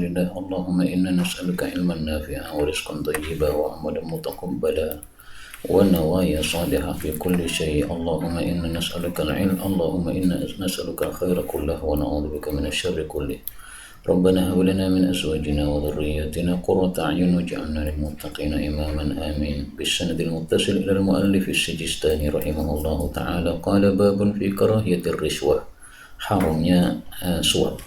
الله اللهم إنا نسألك علما نافعا ورزقا طيبا وعملا متقبلا ونوايا صالحة في كل شيء. اللهم إنا نسألك العلم، اللهم إنا نسألك الخير كله ونعوذ بك من الشر كله. ربنا هب لنا من أزواجنا وذرياتنا قرة أعين واجعلنا للمتقين إماما آمين. بالسند المتصل إلى المؤلف السجستاني رحمه الله تعالى قال: باب في كراهية الرشوة، حرمnya suap.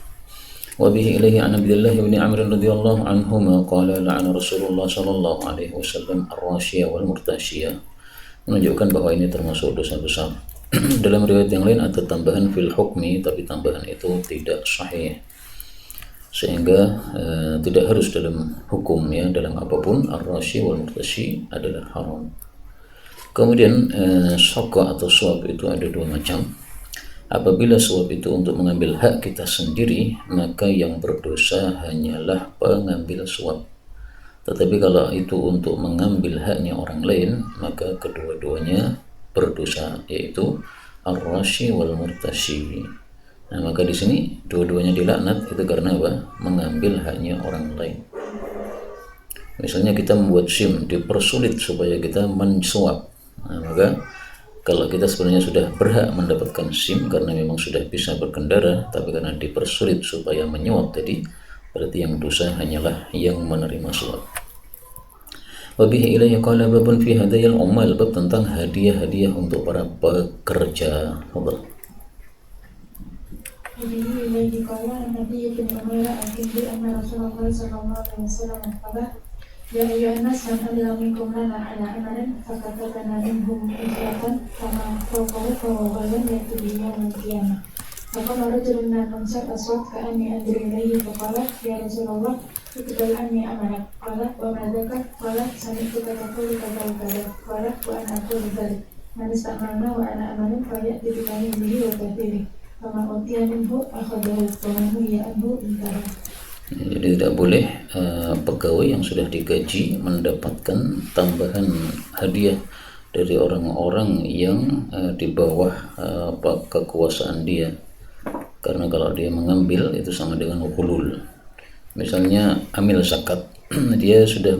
وبه إليه عن عبد الله بن عمرو رضي الله عنهما قال: لعن رسول الله صلى الله عليه وسلم الراشية والمرتشية, menunjukkan bahwa ini termasuk dosa besar. Dalam riwayat yang lain ada tambahan fil hukmi, tapi tambahan itu tidak sahih, sehingga tidak harus dalam hukum, ya, dalam apapun ar-rashi wal murtashi adalah haram. Kemudian saka atau suap itu ada dua macam. Apabila suap itu untuk mengambil hak kita sendiri, maka yang berdosa hanyalah pengambil suap. Tetapi kalau itu untuk mengambil haknya orang lain, maka kedua-duanya berdosa, yaitu ar-rashi wal murtashi. Nah, maka di sini dua-duanya dilaknat itu karena apa? Mengambil haknya orang lain. Misalnya kita membuat SIM, dipersulit supaya kita mensuap. Nah, maka kalau kita sebenarnya sudah berhak mendapatkan SIM karena memang sudah bisa berkendara, tapi karena dipersulit supaya menyuap tadi, berarti yang dosa hanyalah yang menerima suap. Wabihi ilaihi qala babun fi hadayil ummal, bab tentang hadiah-hadiah untuk para pekerja. Allah. Wabihi ilaihi qala Nabi bin Umar al-Kindi anna Rasulullah sallallahu alaihi wasallam qala: Ya ayyuhan nas man amila minkum lana ala amalin fakatabana minhum ujratan kama fawqahu walan ya'ti bihi yawmal qiyamah. Faqala rajulun min al-ansar aswad ka'anni andri ilayhi faqala: Ya Rasulullah, iqbal anni amalak. Qala: wa ma dzaka? Qala: sami'tuka taqulu kadza wa kadza. Qala: wa ana aqulu dzalik. Man ista'malna wa ana amalun faya'ti bi bihi wa kathiri. Fama utiya minhu akhadahu wa man huya anhu intara. Jadi tidak boleh pegawai yang sudah digaji mendapatkan tambahan hadiah dari orang-orang yang di bawah kekuasaan dia, karena kalau dia mengambil itu sama dengan ghulul. Misalnya amil zakat, dia sudah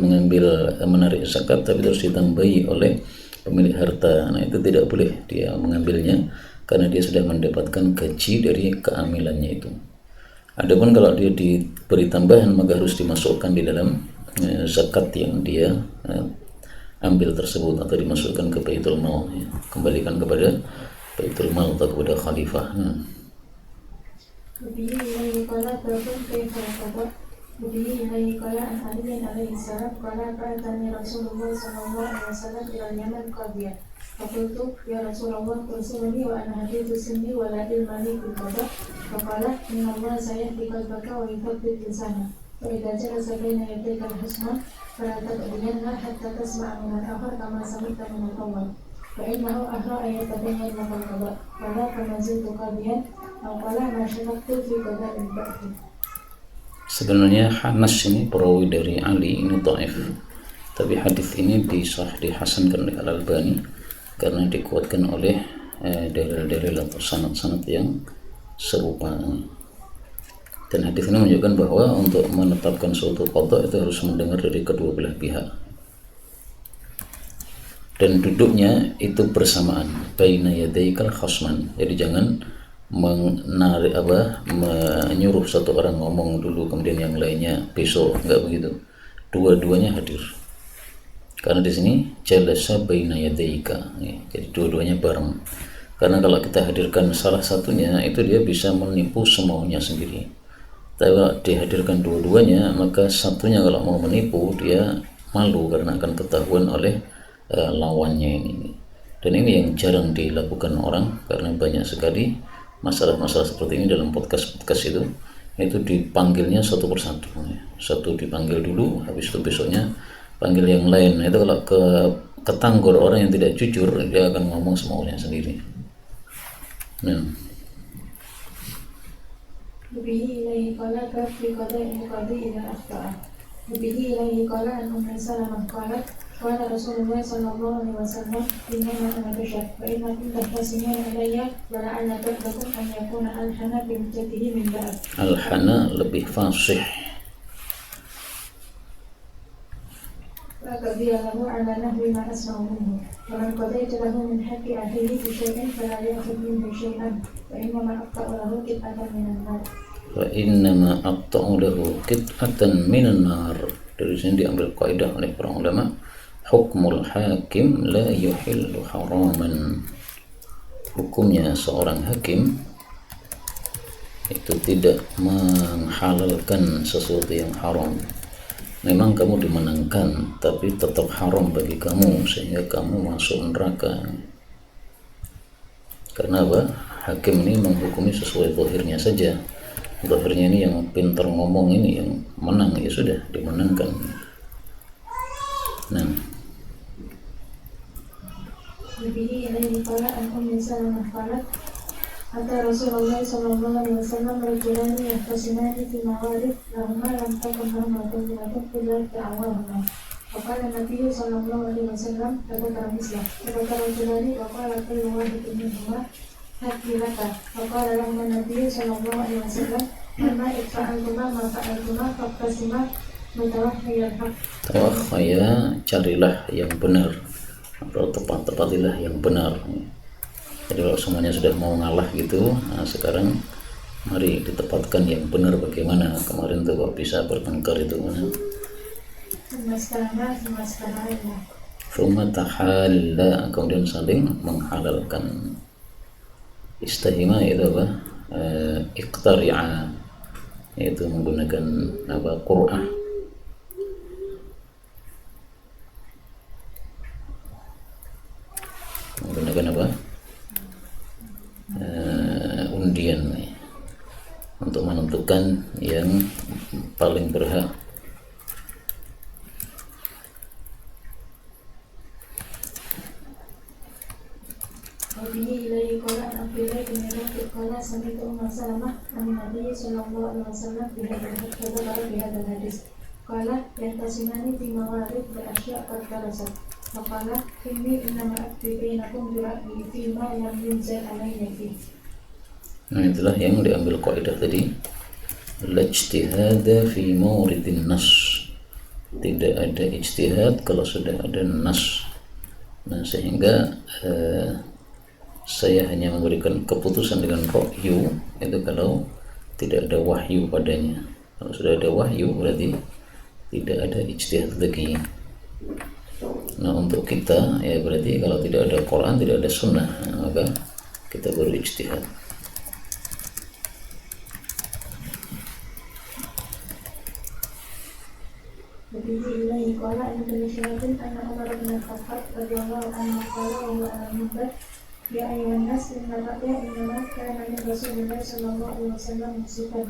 menarik zakat tapi terus ditambahi oleh pemilik harta. Nah, itu tidak boleh dia mengambilnya karena dia sudah mendapatkan gaji dari keamilannya itu. Adapun kalau dia diberi tambahan, maka harus dimasukkan di dalam zakat yang dia ambil tersebut, atau dimasukkan ke baitul mal, ya. Kembalikan kepada baitul mal atau kepada khalifah. Wabihi ilaihi qala babun kaifa yaqba. Wabihi ilaihi qala an Ali alaihi salam qala ba'athani Rasulullah sallallahu alaihi wasallam ila Yaman qadiyah. Faqultu ya Rasulullah tursiluni wa ana hadithu sinni wa la ilma li bil qada. Faqala inna Allah sayahdi qalbaka wa yuthabbit lisana. Fa idza jalasa baina yadayka al-husna fala taqdiyanna hatta tasma'a min al-akhar kama sami'ta min al-awwal. Fa innahu ahra ayatabayyana laka al-qada. Qala fama ziltu qadiyan aw qala ma shakaktu fi qada'in ba'di. Sebenarnya Hanas ini perawi dari Ali ini dhaif, tapi hadis ini dihasankan oleh Al-Albani karena dikuatkan oleh dalil-dalil atau sanad-sanad yang serupa. Dan hadis ini menunjukkan bahwa untuk menetapkan suatu qada itu harus mendengar dari kedua belah pihak, dan duduknya itu bersamaan, baina yadaikal khasman. Jadi jangan menyuruh satu orang ngomong dulu kemudian yang lainnya besok, enggak begitu. Dua-duanya hadir. Karena di sini jalasa baina yadaika, jadi dua-duanya bareng. Karena kalau kita hadirkan salah satunya, itu dia bisa menipu semaunya sendiri. Tapi kalau dihadirkan dua-duanya, maka satunya kalau mau menipu dia malu karena akan ketahuan oleh lawannya ini. Dan ini yang jarang dilakukan orang, karena banyak sekali masalah-masalah seperti ini dalam podcast itu dipanggilnya satu persatu. Satu dipanggil dulu, habis itu besoknya panggil yang lain. Nah, itu kalau ketanggor orang yang tidak jujur, dia akan ngomong semaunya sendiri. Wabihi ilaihi qala bab fi qada'il qadi idza akhta'a. Wabihi ilaihi qala an Ummi Salamah qalat qala Rasulullah sallallahu alaihi wasallam innama ana bashar wa innakum tahtasimuna alayya wa la'alla ba'dakum an yakuna alhana bi hujjatihi min ba'd. Alhana lebih fasih فأقضي له على نحو ما أسمع منه ومن قضيت له من حق أخيه بشيء فلا يأخذ منه شيئا فإنما أقطع له قطعة من النار. Dari sini diambil kaidah oleh para ulama, hukmul hakim la yuhillu haraman. Hukumnya seorang hakim itu tidak menghalalkan sesuatu yang haram. Memang kamu dimenangkan, tapi tetap haram bagi kamu sehingga kamu masuk neraka. Karena apa? Hakim ini menghukumi sesuai zahirnya saja. Zahirnya ini yang pintar ngomong ini yang menang, ya sudah dimenangkan. Nah, Nabi alaihi qala an ummi Salamah qalat ata Rasulullah sallallahu alaihi wasallam rajulani yahtasimani fi mawarith lahuma lam takun hamlatun illa ta'awahuma. Faqala Nabi sallallahu alaihi wasallam fadakara mislah. Fadakara rajulani wa qala kullu wahidin minhuma hakilaka. Faqala lahuma Nabi sallallahu alaihi wasallam amma ifa'altuma ma fa'altuma faqtasima mutawahhiyal haq. tawakhaya, carilah yang benar atau tepatilah yang benar. Jadi kalau semuanya sudah mau ngalah gitu, nah sekarang mari ditepatkan yang benar bagaimana. Kemarin tuh kok bisa bertengkar itu mana? Thumma tahalla, kemudian saling menghalalkan. Istahima itu apa? Iqtari'a, yaitu menggunakan apa? Qur'ah. Menggunakan apa? Undian untuk menentukan yang paling berhak. Wabihi ilaihi qala an Abdullah bin Rafi' qala sami'tu Umma Salamah an Nabi sallallahu alaihi wasallam bihadzal hadis. Qala yantasimani fi mawarith wa asya' qad kalasat. Faqala inni innama aqdi bainakum bira'yi fi ma lam yunzal alayya fi. Nah, itulah yang diambil kaidah tadi. Ijtihada fi mawridin nas. Tidak ada ijtihad kalau sudah ada nas. Nah, sehingga saya hanya memberikan keputusan dengan ra'yu itu kalau tidak ada wahyu padanya. Kalau sudah ada wahyu berarti tidak ada ijtihad lagi. Nah, untuk kita ya berarti kalau tidak ada Quran, tidak ada sunnah, maka kita baru ijtihad. Wabihi ilaihi qala an Syaitan anna Umar bin Khattab radhiyallahu anhu qala wa huwa al-minbar ya ayyuhan nas innama kana min Rasulillah sallallahu alaihi wasallam musikan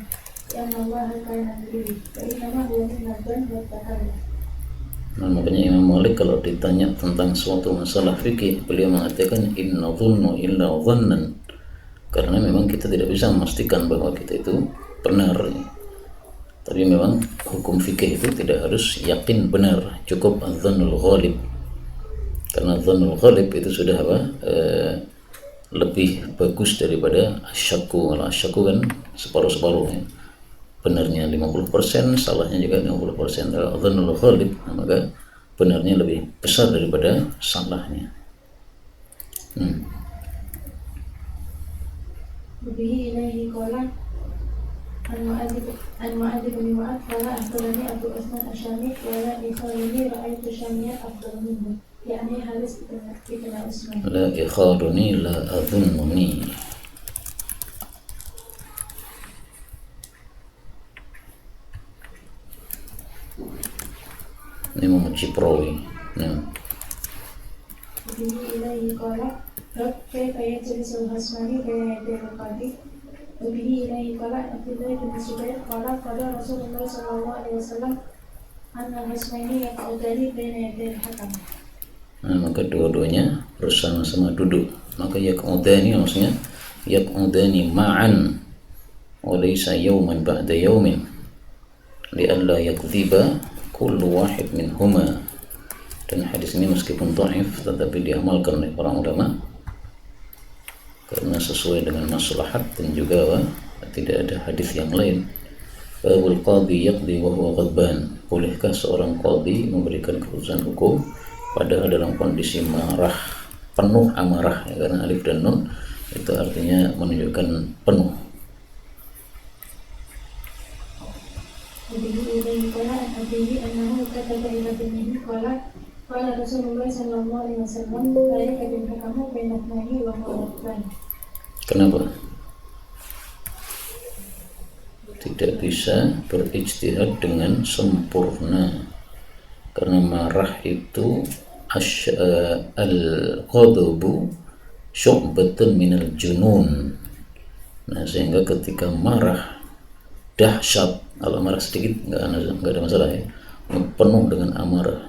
ya Allah kana bihi fa innama huwa min nadan wa ta'ala. Nah, makanya Imam Malik kalau ditanya tentang suatu masalah fikih, beliau mengatakan inna dhunnu illa dhannan, karena memang kita tidak bisa memastikan bahwa kita itu benar. Tapi memang hukum fikih itu tidak harus yakin benar, cukup adzannul ghalib. Karena adzannul ghalib itu sudah apa? Lebih bagus daripada asyakku. Kalau asyakku kan separuh-separuh ya. Benarnya 50%, salahnya juga 50%. Kalau adzannul ghalib, maka benarnya lebih besar daripada salahnya. Wabihi ilaihi qala Al-Mu'adib bin Mu'ad qala akhbarani Abu Utsman Asy-Syami wa la ikhwani ra'aytu Syamiyan afdal minhu, yakni Haris bin Utsman. La ikhaduni la adhunnuni. Ini memuji perawi. Wabihi ilaihi qala kaifa yajlisul hasmani bayna yaday al-qadi. Wabihi ilaihi qala Abdullah bin Zubair qala qala Rasulullah sallallahu alaihi wasallam anna hasmaini yaq'udani bayna yaday al-hakam. Nah, maka dua-duanya bersama-sama duduk. Maka yaq'udani maksudnya yaq'udani ma'an wa laysa yawman ba'da yawmin li'alla yakdhiba kullu wahid minhuma. Dan hadis ini meskipun dhaif tetapi diamalkan oleh para ulama karena sesuai dengan maslahat dan juga tidak ada hadis yang lain Babul qadhi yaqdi wa huwa ghadban. Bolehkah seorang qadhi memberikan keputusan hukum padahal dalam kondisi marah, penuh amarah, ya, karena alif dan nun itu artinya menunjukkan penuh. Kenapa? Tidak bisa berijtihad dengan sempurna karena marah itu al-ghadabu syu'batun minal junun. Nah, sehingga ketika marah dahsyat, kalau marah sedikit nggak ada masalah ya, penuh dengan amarah.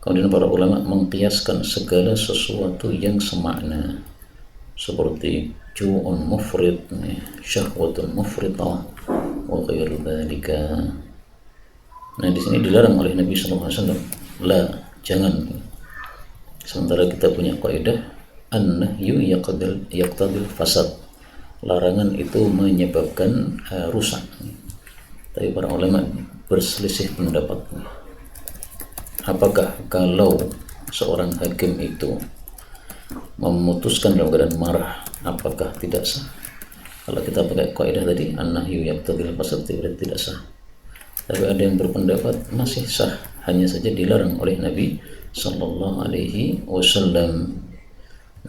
Kemudian para ulama mengkiaskan segala sesuatu yang semakna seperti ju'un mufrid, syahwatun mufridah wa ghairu dzalika. Nah, di sini dilarang oleh Nabi SAW, la, jangan. Sementara kita punya kaidah an-nahyu yaqtadil fasad, larangan itu menyebabkan rusak. Tapi para ulama berselisih pendapat. Apakah kalau seorang hakim itu memutuskan dalam keadaan marah, apakah tidak sah? Kalau kita pakai kaidah tadi an-nahyu yaqtadil fasad, tidak sah. Tapi ada yang berpendapat masih sah, hanya saja dilarang oleh Nabi Sallallahu Alaihi Wasallam.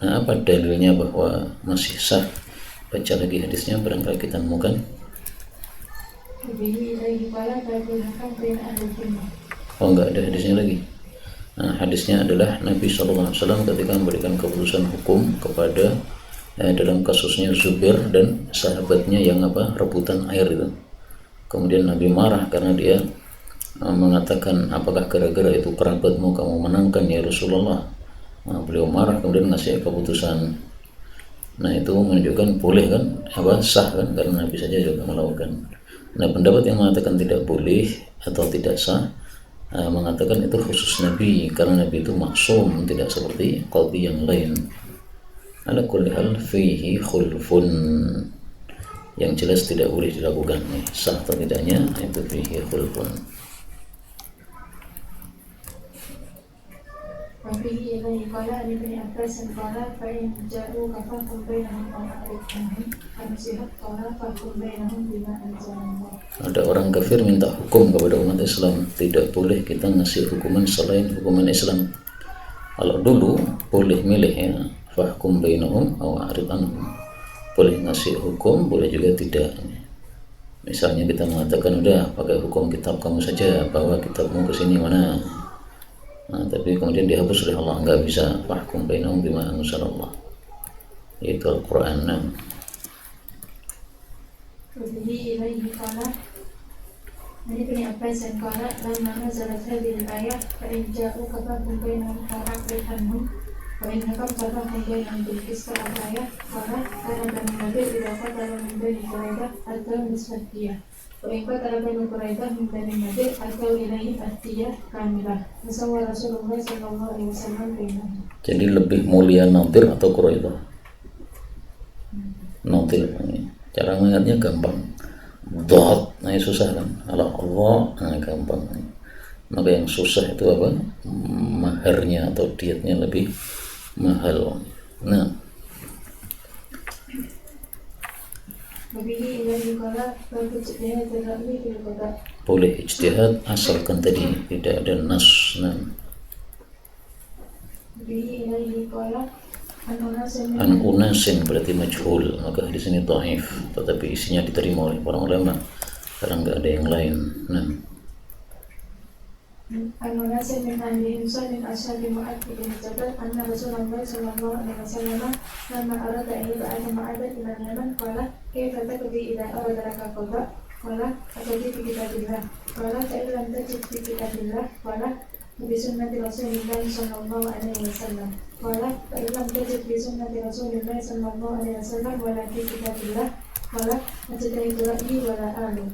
Nah, apa dalilnya bahwa masih sah? Baca lagi hadisnya, barangkali kita temukan. Oh, enggak ada hadisnya lagi. Nah, hadisnya adalah Nabi Sallallahu Alaihi Wasallam ketika memberikan keputusan hukum kepada dalam kasusnya Zubair dan sahabatnya yang rebutan air itu. Kemudian Nabi marah karena dia mengatakan, apakah gara-gara itu kerabatmu kamu menangkan ya Rasulullah. Nah, beliau marah kemudian ngasih keputusan. Nah, itu menunjukkan boleh kan, sah kan, karena Nabi saja juga melakukan. Nah, pendapat yang mengatakan tidak boleh atau tidak sah mengatakan itu khusus Nabi, karena Nabi itu maksum, tidak seperti qadhi yang lain. Ala kulli hal fihi khulfun, yang jelas tidak boleh dilakukan. Sah atau tidaknya itu fihi khulfun. Ada orang kafir minta hukum kepada umat Islam, tidak boleh kita ngasih hukuman selain hukuman Islam. Kalau dulu boleh milih ya, fahkum bainahum aw a'rid anhum, boleh ngasih hukum, boleh juga tidak. Misalnya kita mengatakan udah pakai hukum kitab kamu saja, bawa kitabmu ke sini mana. Nah, tapi kemudian dihapus oleh Allah, nggak bisa. Fahkum bainahum bima anzalallah, itu Al-Quran. Ini punya apa yang kala dan mana zalat hadil ayat fa'in ja'u kafakum bainahum fa'aqrid anhum fa'in hakam kafakum bainahum bilqis ayat kala karena kami nabi tidak qatala min bani Quraidah atau nisbatiyah fa'in qatala bani Quraidah min bani nabi atau ilahi atiyah kamilah musawwa Rasulullah sallallahu alaihi wasallam bainahum. Jadi lebih mulia Nadir atau Quraidah? Nadir. Cara mengingatnya gampang. Dot, nah susah kan? Kalau Allah, nah gampang. Maka yang susah itu apa? Maharnya atau dietnya lebih mahal. Nah, boleh ijtihad asalkan tadi tidak ada nas. Nah, an unasin berarti majhul, maka di sini dhaif, tetapi isinya diterima oleh para ulama karena nggak ada yang lain. Nah, an unasin min ahli Musa min ashabi Mu'adh bin Jabal anna Rasulullah sallallahu alaihi wasallam lamma arada an yub'atha Mu'adhan ila Yaman qala kayfa taqdi idza aradaka qada qala atadi fi kitabillah qala fa illam tajid fi kitabillah qala bi sunnati Rasulillah sallallahu alaihi wasallam qala fa illam tajid bi sunnati Rasulillah sallallahu alaihi wasallam wala fi kitabillah qala ajtahid ra'yi wala alu.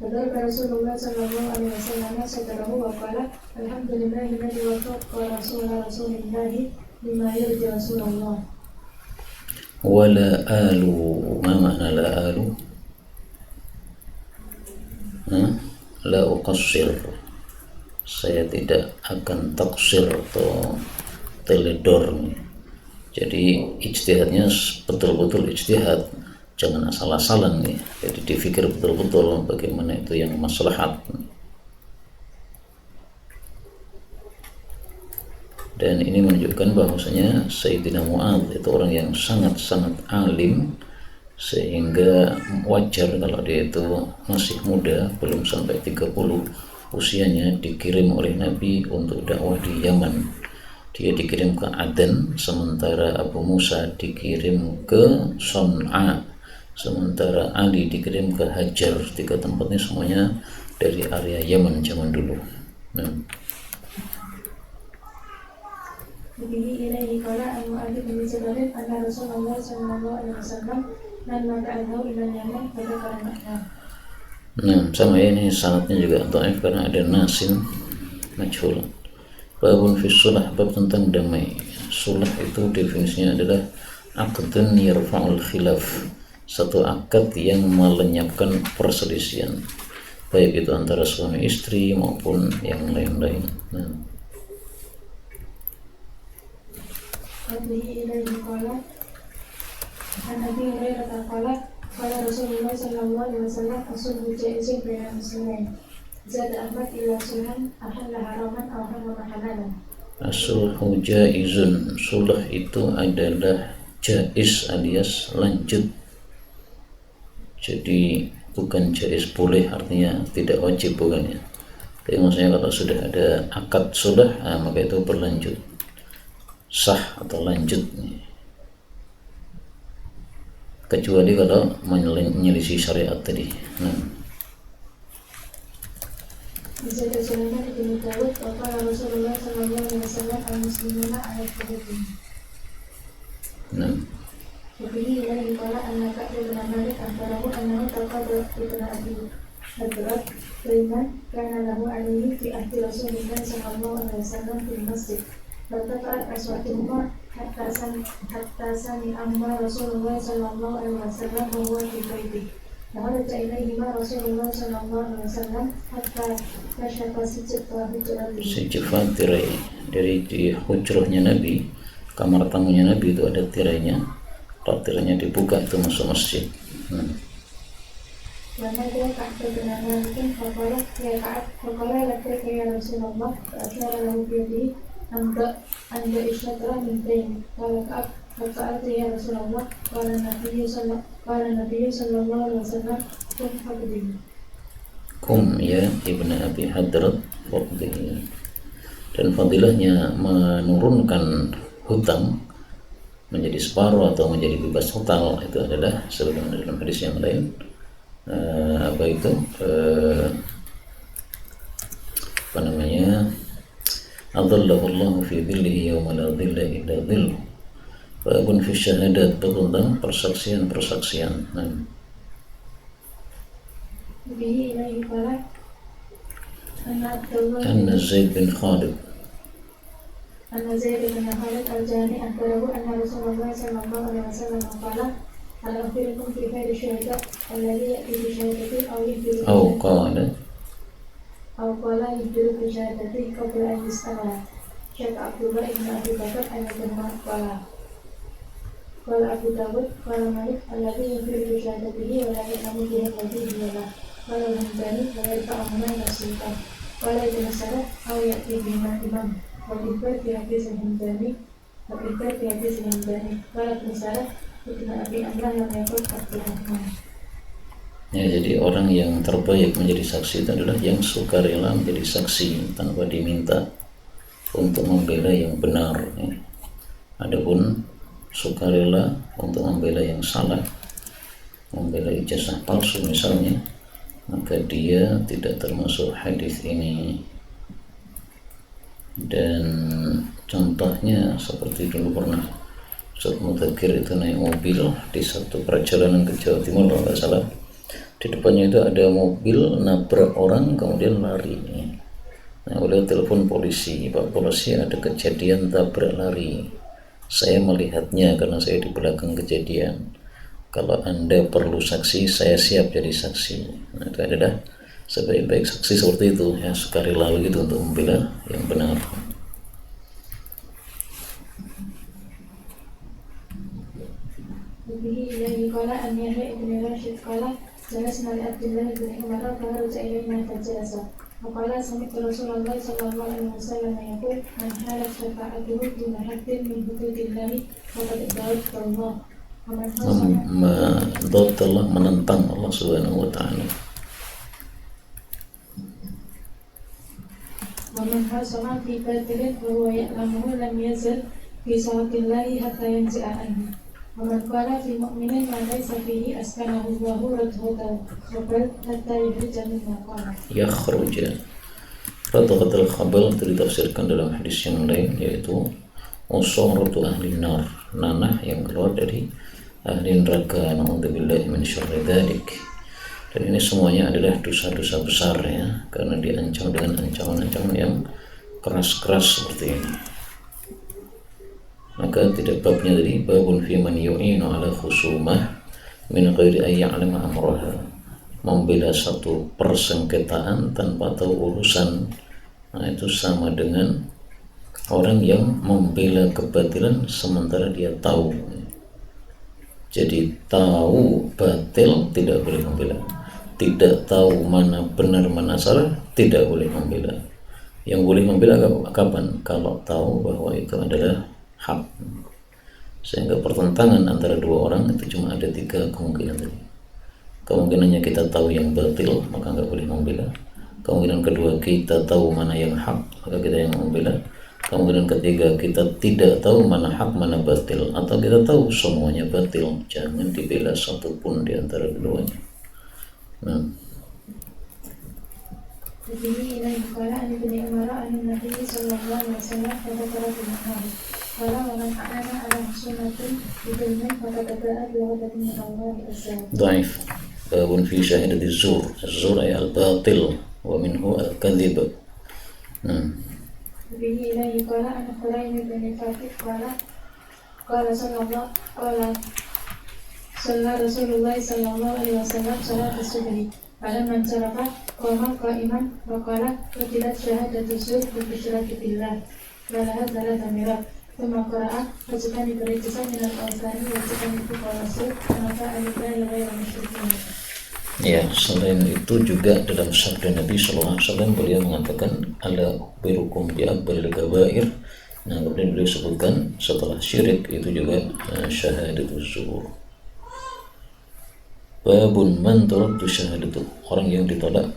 فضرب رسول الله صلى الله عليه وسلم صدره وقال الحمد لله الذي وفق رسول الله لما يرضي رسول الله. ولا آل، ما معنى لا آل؟ La uqassir, saya tidak akan taksir atau teledor. Jadi ijtihadnya betul-betul ijtihad, jangan asal-asalan nih. Jadi dipikir betul-betul bagaimana itu yang maslahat. Dan ini menunjukkan bahwasanya Sayyidina Mu'adz itu orang yang sangat-sangat alim, sehingga wajar kalau dia itu masih muda, belum sampai 30 usianya, dikirim oleh Nabi untuk dakwah di Yaman. Dia dikirim ke Aden, sementara Abu Musa dikirim ke Son'a, sementara Ali dikirim ke Hajar. 3 tempatnya semuanya dari area Yaman zaman dulu. Bihi ilaihi qala Mu'adz bin Jabal anna Rasulullah sallallahu alaihi wasallam lamma ta'adahu ila Yaman fadzakara makna. Sama ini sanadnya juga dhaif karena ada nasin majhul. Babun fi sulah, bab tentang damai. Sulah itu definisinya adalah aqdun yarfa'ul khilaf, satu akad yang melenyapkan perselisihan, baik itu antara suami istri maupun yang lain-lain. Bihi ilaihi qala an Abi Hurairah qala qala Rasulullah sallallahu alaihi wasallam asulhu jaizun bainal muslimin. Zad Ahmad ila sunan ahalla haraman aw harama halalan. Asulhu jaizun, sulh itu adalah jaiz alias lanjut. Jadi bukan jaiz boleh, artinya tidak wajib, bukan ya. Tapi maksudnya kalau sudah ada akad sulh, maka itu berlanjut, sah atau lanjut, kecuali kalau menyelisih syariat tadi. Bisa Sulaiman bin Dawud qala Rasulullah sallallahu alaihi wasallam al-muslimuna ala qadrihim. Bihi ilaihi qala anna Ka'b bin Malik akhbarahu annahu taqada ibn Abi Hadrat Sulaiman kana lahu alaihi fi ahdi Rasulillah sallallahu alaihi wasallam fil masjid. Berkata aswatuhuma hatta sami amma Rasulullah sallallahu alaihi wasallam bahwa di baiti. Lalu ilaihima Rasulullah sallallahu alaihi wasallam hatta kasyafa sijfa tirai. Dari di hujrahnya Nabi, kamar tamunya Nabi itu ada tirainya. Kalau tirainya dibuka itu masuk masjid. Mana dia Ka'b bin Malik faqala ya Ka'b faqala labbaika ya Rasulullah asyara lahu bi anda isyatra min bain qala Ka'b faqala ya Rasulullah qala Nabi sallallahu alaihi wasallam kum faqdi kum ya Ibnu Abi Hadrat faqdi. Dan fadilahnya menurunkan hutang menjadi separuh atau menjadi bebas hutang itu adalah sebagaimana dalam hadis yang lain, adallahu Allah fi dhillihi yawma la dhilla illa dhilluh. Babun fi syahadat, tentang persaksian. Bihi ilaihi qala anna Zaid bin Khalid al-Jani akhbarahu anna Rasulullah sallallahu alaihi wasallam qala hal akhbirukum fi khayri syuhada alladhi ya'ti bi syahadati aw qala yuhdiru bi syahadati qabla an yus'ala. Syekh Abdullah ibn Abi Bakar qala Abu Dawud qala Malik alladhi yuhdiru bi syahadatihi wa la ya'lamu bihi alladhi bihi qala al-Hamdani wa yarfa'uhuma ila sultan qala ibn Sarah aw ya'ti bima imam wa ibad bi hadis al-Hamdani qala ibn Sarah ibn Abi Amrah lam yakul Abdurrahman. Ya, jadi orang yang terbaik menjadi saksi itu adalah yang sukarela menjadi saksi tanpa diminta untuk membela yang benar. Adapun sukarela untuk membela yang salah, membela ijazah palsu misalnya, maka dia tidak termasuk hadis ini. Dan contohnya seperti dulu pernah Ustaz Mudzakir itu naik mobil di satu perjalanan ke Jawa Timur kalau nggak salah. Di depannya itu ada mobil nabrak orang kemudian lari. Nah, beliau telepon polisi, Pak polisi ada kejadian tabrak lari. Saya melihatnya karena saya di belakang kejadian. Kalau Anda perlu saksi, saya siap jadi saksi. Nah, itu adalah sebaik-baik saksi seperti itu ya, sukarela begitu untuk membela yang benar. Bihi ilaihi qala an Yahya ibn Rashid qala jalasna li Abdullah ibn Umar faraja ilayna fajalasa وقال سمعت رسول الله صلى الله عليه وسلم يقول من حالت شفاعته دون حد من حدود الله فقد ضربت الله ضربت الله menentang Allah Subhanahu wa taala. ومن حصل في باطل وهو يعلمه لم يزل في صلاة الله حتى ينزع عنه ومن قال في مؤمن ما ليس فيه أسكنه الله رده حتى يخرج مما قال. يخرج Rata-rata al-khabal itu ditafsirkan dalam hadis yang lain, yaitu usaratu ahli nar, nanah yang keluar dari ahli neraka. Na'udzubillahi min syarri dzalik. Dan ini semuanya adalah dosa-dosa besar ya, karena diancam dengan ancaman-ancaman yang keras-keras seperti ini. Maka tidak babnya tadi babun fi man yu'inu ala khusumah min ghairi ay ya'lama amraha, membela satu persengketaan tanpa tahu urusan. Nah, itu sama dengan orang yang membela kebatilan sementara dia tahu. Jadi tahu batil tidak boleh membela, tidak tahu mana benar mana salah tidak boleh membela. Yang boleh membela kapan? Kalau tahu bahwa itu adalah hak. Sehingga pertentangan antara dua orang itu cuma ada 3 kemungkinan tadi. Kemungkinannya kita tahu yang batil, maka nggak boleh membela. Kemungkinan kedua, kita tahu mana yang hak, maka kita yang membela. Kemungkinan ketiga, kita tidak tahu mana hak mana batil, atau kita tahu semuanya batil, jangan dibela satupun di antara keduanya. Nah, Bihi ilaihi qala an ibn Umar an Nabi sallallahu alaihi wasallam fadakara bin Umar qala wa man a'ana ala sunnatin bidilmin fatadaba'a bi'adatin min Allah azza. dhaif. Babun fi syahadati zur. Az-zur ay al-batil wa minhu al-kadhib. Bihi ilaihi qala an Khuraim bin Fatih qala Salla Rasulullah sallallahu alaihi wasallam salat as-subhi. Falamma sarafa qama qa'iman wa qala qutilat syahadatu zur bi isyraki billah wa laha thalatha mirat. Thumma qara'a wajtani birijisan min al-awthani wajtani biqarasul maka alillahi ghayra musyrikin. Ya, selain itu juga dalam sabda Nabi SAW beliau mengatakan ala birukum bi akbaril kabair. Nah, kemudian beliau sebutkan setelah syirik itu juga syahadatuz zur. Babun man turaddu syahadatu, orang yang ditolak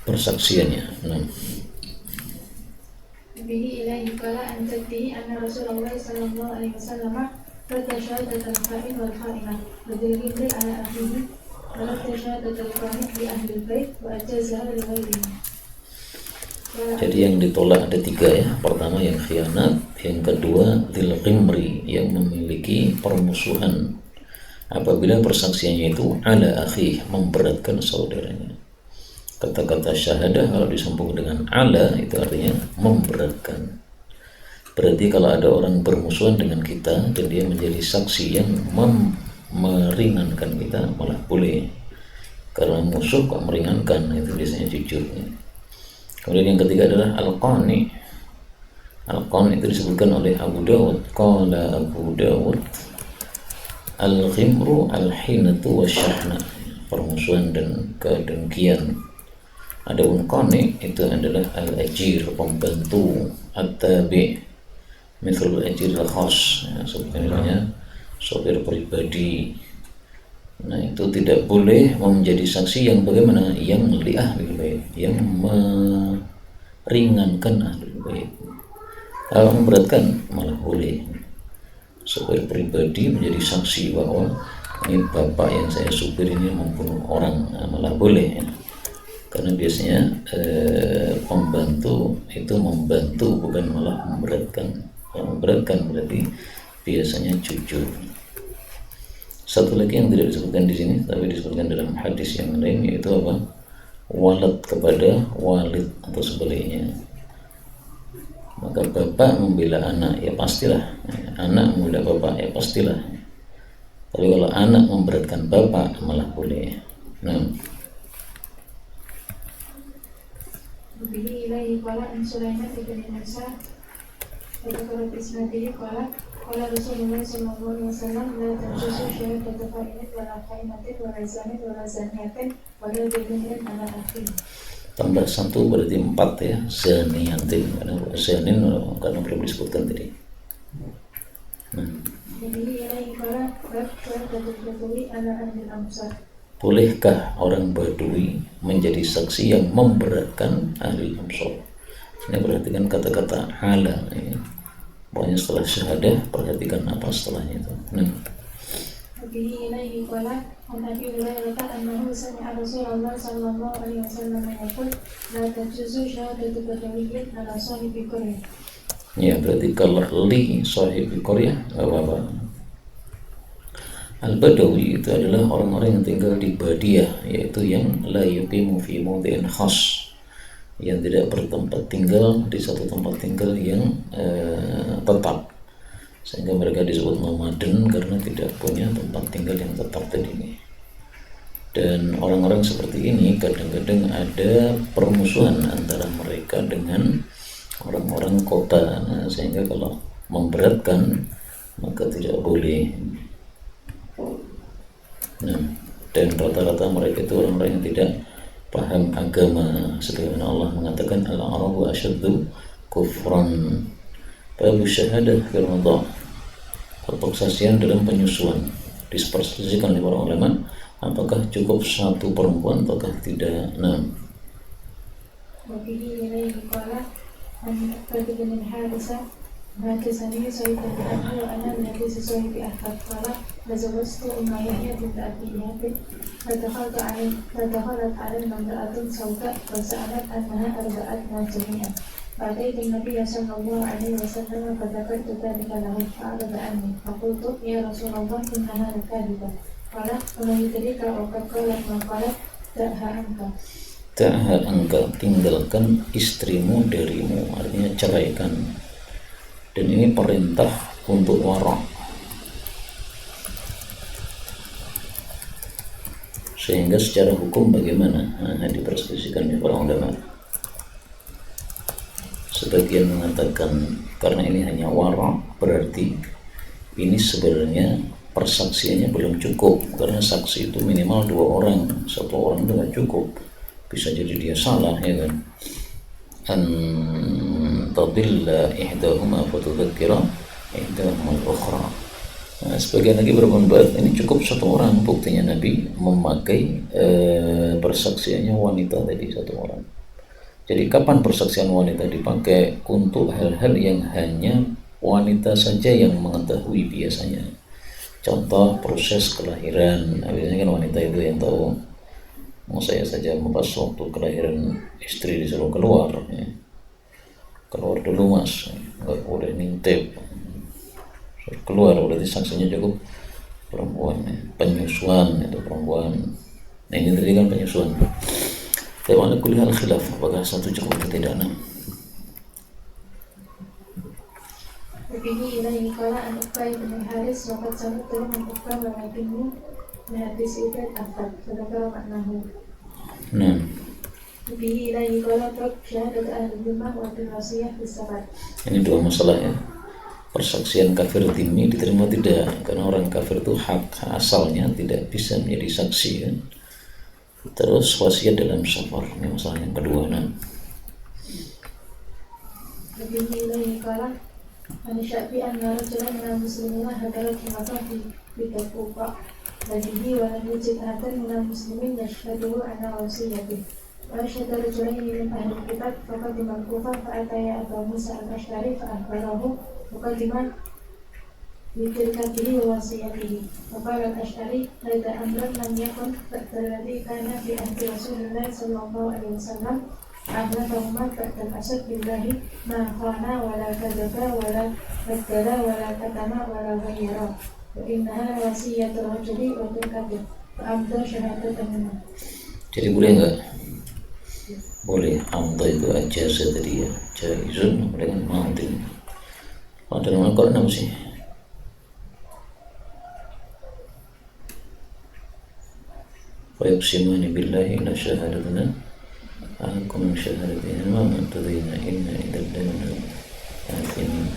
persaksiannya. Nah, Bihi ilaihi qala an jaddihi anna Rasulullah sallallahu alaihi wasallam radda syahadatal kha'in wal kha'inah wa dzikri ala akhihi wa radda syahadatal qanit li ahli bait wa ajazaha li ghairihi. jadi yang ditolak ada 3 ya. Pertama yang khianat, yang kedua dzil qimri, yang memiliki permusuhan apabila persaksiannya itu ala akhi, memberatkan saudaranya. Kata-kata syahadah kalau disambung dengan ala itu artinya memberatkan. Berarti kalau ada orang bermusuhan dengan kita dan dia menjadi saksi yang meringankan kita, malah boleh. Karena musuh kok meringankan, itu biasanya jujur. Kemudian yang ketiga adalah al-qani. Al-qani itu disebutkan oleh Abu Dawud. Qala Abu Dawud al-khimru al-hinatu wasyahna, permusuhan dan kedengkian. Adapun qani itu adalah al-ajir, pembantu, at-tabi, mithlul ajir al-khas, ya, sebenarnya sopir pribadi. Nah, itu tidak boleh menjadi saksi yang bagaimana, yang li ahlil bait, yang meringankan ahlul bait. Kalau memberatkan malah boleh. Sopir pribadi menjadi saksi bahwa ini bapak yang saya supir ini membunuh orang, nah, malah boleh ya. Karena biasanya pembantu itu membantu, bukan malah memberatkan. Kalau memberatkan berarti biasanya jujur. Satu lagi yang tidak disebutkan di sini tapi disebutkan dalam hadis yang lain, yaitu apa? Walad kepada walid atau sebaliknya. Maka bapak membela anak, ya pastilah. Anak membela bapak, ya pastilah. Tapi kalau anak memberatkan bapak malah boleh. Nah, Bihi ilaihi qala an Sulaiman ibn Musa Al-Qurrat Ismatihi qala Rasulullah sallallahu alaihi wasallam la tanjusu syahadatu fa'inat wala qainatin wala zanit wala zaniyatin wala bidinin ala akhir. Tambah satu berarti 4 ya, zaniyatin, karena zanin karena belum disebutkan tadi. Bolehkah orang Badui menjadi saksi yang memberatkan ahli Amsar? Ini perhatikan kata-kata hala ya. Pokoknya setelah syahadah perhatikan apa setelahnya itu. Bihi ilaihi qala an Abi Hurairah annahu sami'a Rasulullah sallallahu alaihi wasallam yaqul la tajuzu syahadatu badawiyyin ala sahibi qaryah. Ya, berarti kalau li sahibi qaryah apa? Al-Badawi itu adalah orang-orang yang tinggal di Badiah, yaitu yang la yuqimu fi mawdi'in khas, yang tidak bertempat tinggal di satu tempat tinggal yang tetap, sehingga mereka disebut nomaden karena tidak punya tempat tinggal yang tetap tadi. Dan orang-orang seperti ini kadang-kadang ada permusuhan antara mereka dengan orang-orang kota, sehingga kalau memberatkan maka tidak boleh. Dan rata-rata mereka itu orang-orang yang tidak paham agama, sebagaimana Allah mengatakan al-arabu asyaddu kufran. Babu syahadah fil wadha, persaksian dalam penyusuan, disperselisihkan oleh para ulama apakah cukup satu perempuan ataukah tidak. Wabihi ilaihi qala an Uqbah bin Harithah haddatsani Sa'id bin Abi wa ana min hadits Sa'id bin Ahmad qala lazawajtu Umma Yahya bint Abi Yahya fadakhalat alayna imra'atun sawda wa sa'alat annaha arba'atna jami'an. فأتيت النبي صلى الله عليه وسلم فذكرت ذلك له فأعرض عني فقلت يا رسول الله إنها لكاذبة قال وما يدريك وقد قالت ما قالت دعها عنك. Da'ha anka, tinggalkan istrimu darimu, artinya ceraikan. Dan ini perintah untuk wara, sehingga secara hukum bagaimana? Diperselisihkan di para ulama. Sebagian mengatakan karena ini hanya wara, berarti ini sebenarnya persaksiannya belum cukup, karena saksi itu minimal 2 orang, 1 orang itu nggak cukup, bisa jadi dia salah, ya kan. An tadilla ihdahuma fatudzakkira ihdahuma al-ukhra. Sebagian lagi berpendapat ini cukup 1 orang, buktinya Nabi memakai persaksiannya wanita tadi 1 orang. Jadi kapan persaksian wanita dipakai? Untuk hal-hal yang hanya wanita saja yang mengetahui biasanya. Contoh proses kelahiran, biasanya kan wanita itu yang tahu. Mau saya saja pas waktu kelahiran istri disuruh keluar, ya. Keluar dulu mas, nggak boleh nintip, keluar berarti saksinya cukup perempuan, ya. Penyusuan itu perempuan. Nah ini tadi kan penyusuan. Tapi kuliah khilaf apakah 1 cukup atau tidak. Wabihi ilaihi qala an Uqbah bin Haris wa qad sami'tu min Uqbah wa lakinni min hadis Ubayd afdal fadzakara maknahu. Wabihi ilaihi qala syahadat ahli dhimmah wa bil wasiyah bis sabat. Ini 2 masalah ya. Persaksian kafir dhimmi diterima tidak, karena orang kafir itu hak asalnya tidak bisa menjadi saksi kan. Terus wasiat dalam safar, ini masalah yang kedua. Wabihi ilaihi qala an Syafi'i anna rajulan minal muslimina hadarat imamah bi Kufa wadihi wa lam yujid ahadan minal muslimin yashhaduhu ala wasiyatihi wa asyhada rajulaini min ahli kitab faqadima al-Kufa fa'ataya Abu Musa al-Ash'ari fa'akhbarahu muqaddiman bitilkatihi wa wasiyatihi wa qala al-Ash'ari laita amran lam yakun alladhi kana fi ahdi Rasulillah sallallahu alaihi wasallam ahlakahuma ba'dal asad billahi ma khana wala kadaba wala baddala wala katama wala ghayyara wa innaha wasiyatul rajuli wa tilkatih fa'amda syahadatan. Jadi boleh enggak? Boleh. Amda itu aja tadi ya, jaizun dengan ma'udin. Ada nama Quran apa sih? Wa yuqsimani billahi la syahadatuna Akum syahadatin wa mantadina inna idal dana ini.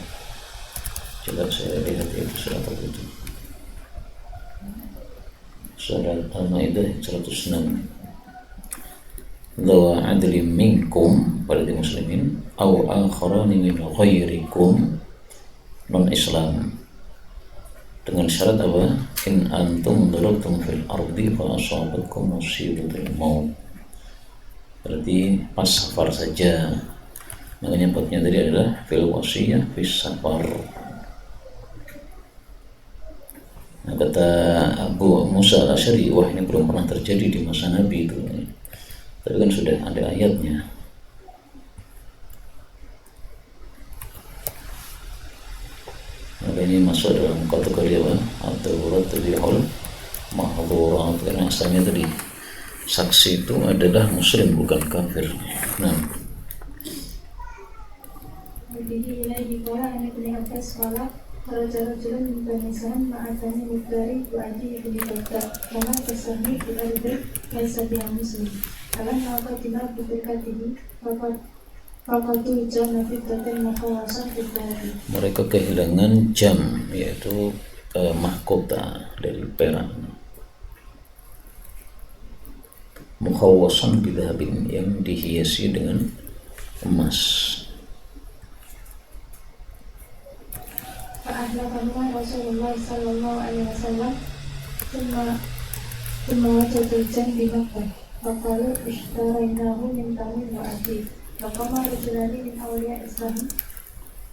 Coba saya lihat itu surat apa itu. Surat Al-Maidah 106. Dhawa adlim minkum, pada muslimin, aw akharani min ghairikum, non Islam, dengan syarat apa? In antum darabtum fil ardi fa asabatkum musibatul maut. Berarti pas safar saja. Makanya babnya tadi adalah fil wasiyah fis safar. Nah, kata Abu Musa al-Asy'ari, wah ini belum pernah terjadi di masa Nabi itu. Tapi kan sudah ada ayatnya. Maka ini masuk dalam kategori apa? Ad-darurat tubihul mahdhurat. Karena asalnya tadi saksi itu adalah muslim bukan kafir. Nah, Jadi ilaihi qala an yakuna sekolah raja-rajulan min bani Salam ma'atani mudari wa adi ibn Baghdad kama tasami fi al-ardi laysa biha muslim. Alam ma'afatina bidekatihi Fakatu jam fitatin makawasan fitati. Mereka kehilangan jam, yaitu mahkota dari perak. Mukhawasan bidhabin, yang dihiasi dengan emas. Fa'ahlakanwa Rasulullah sallallahu alaihi wasallam Thumma wajatul jam di Makkah. Faqalu ishtarainahu min tamim wa adi. Faqama rajulani min awliya Islam.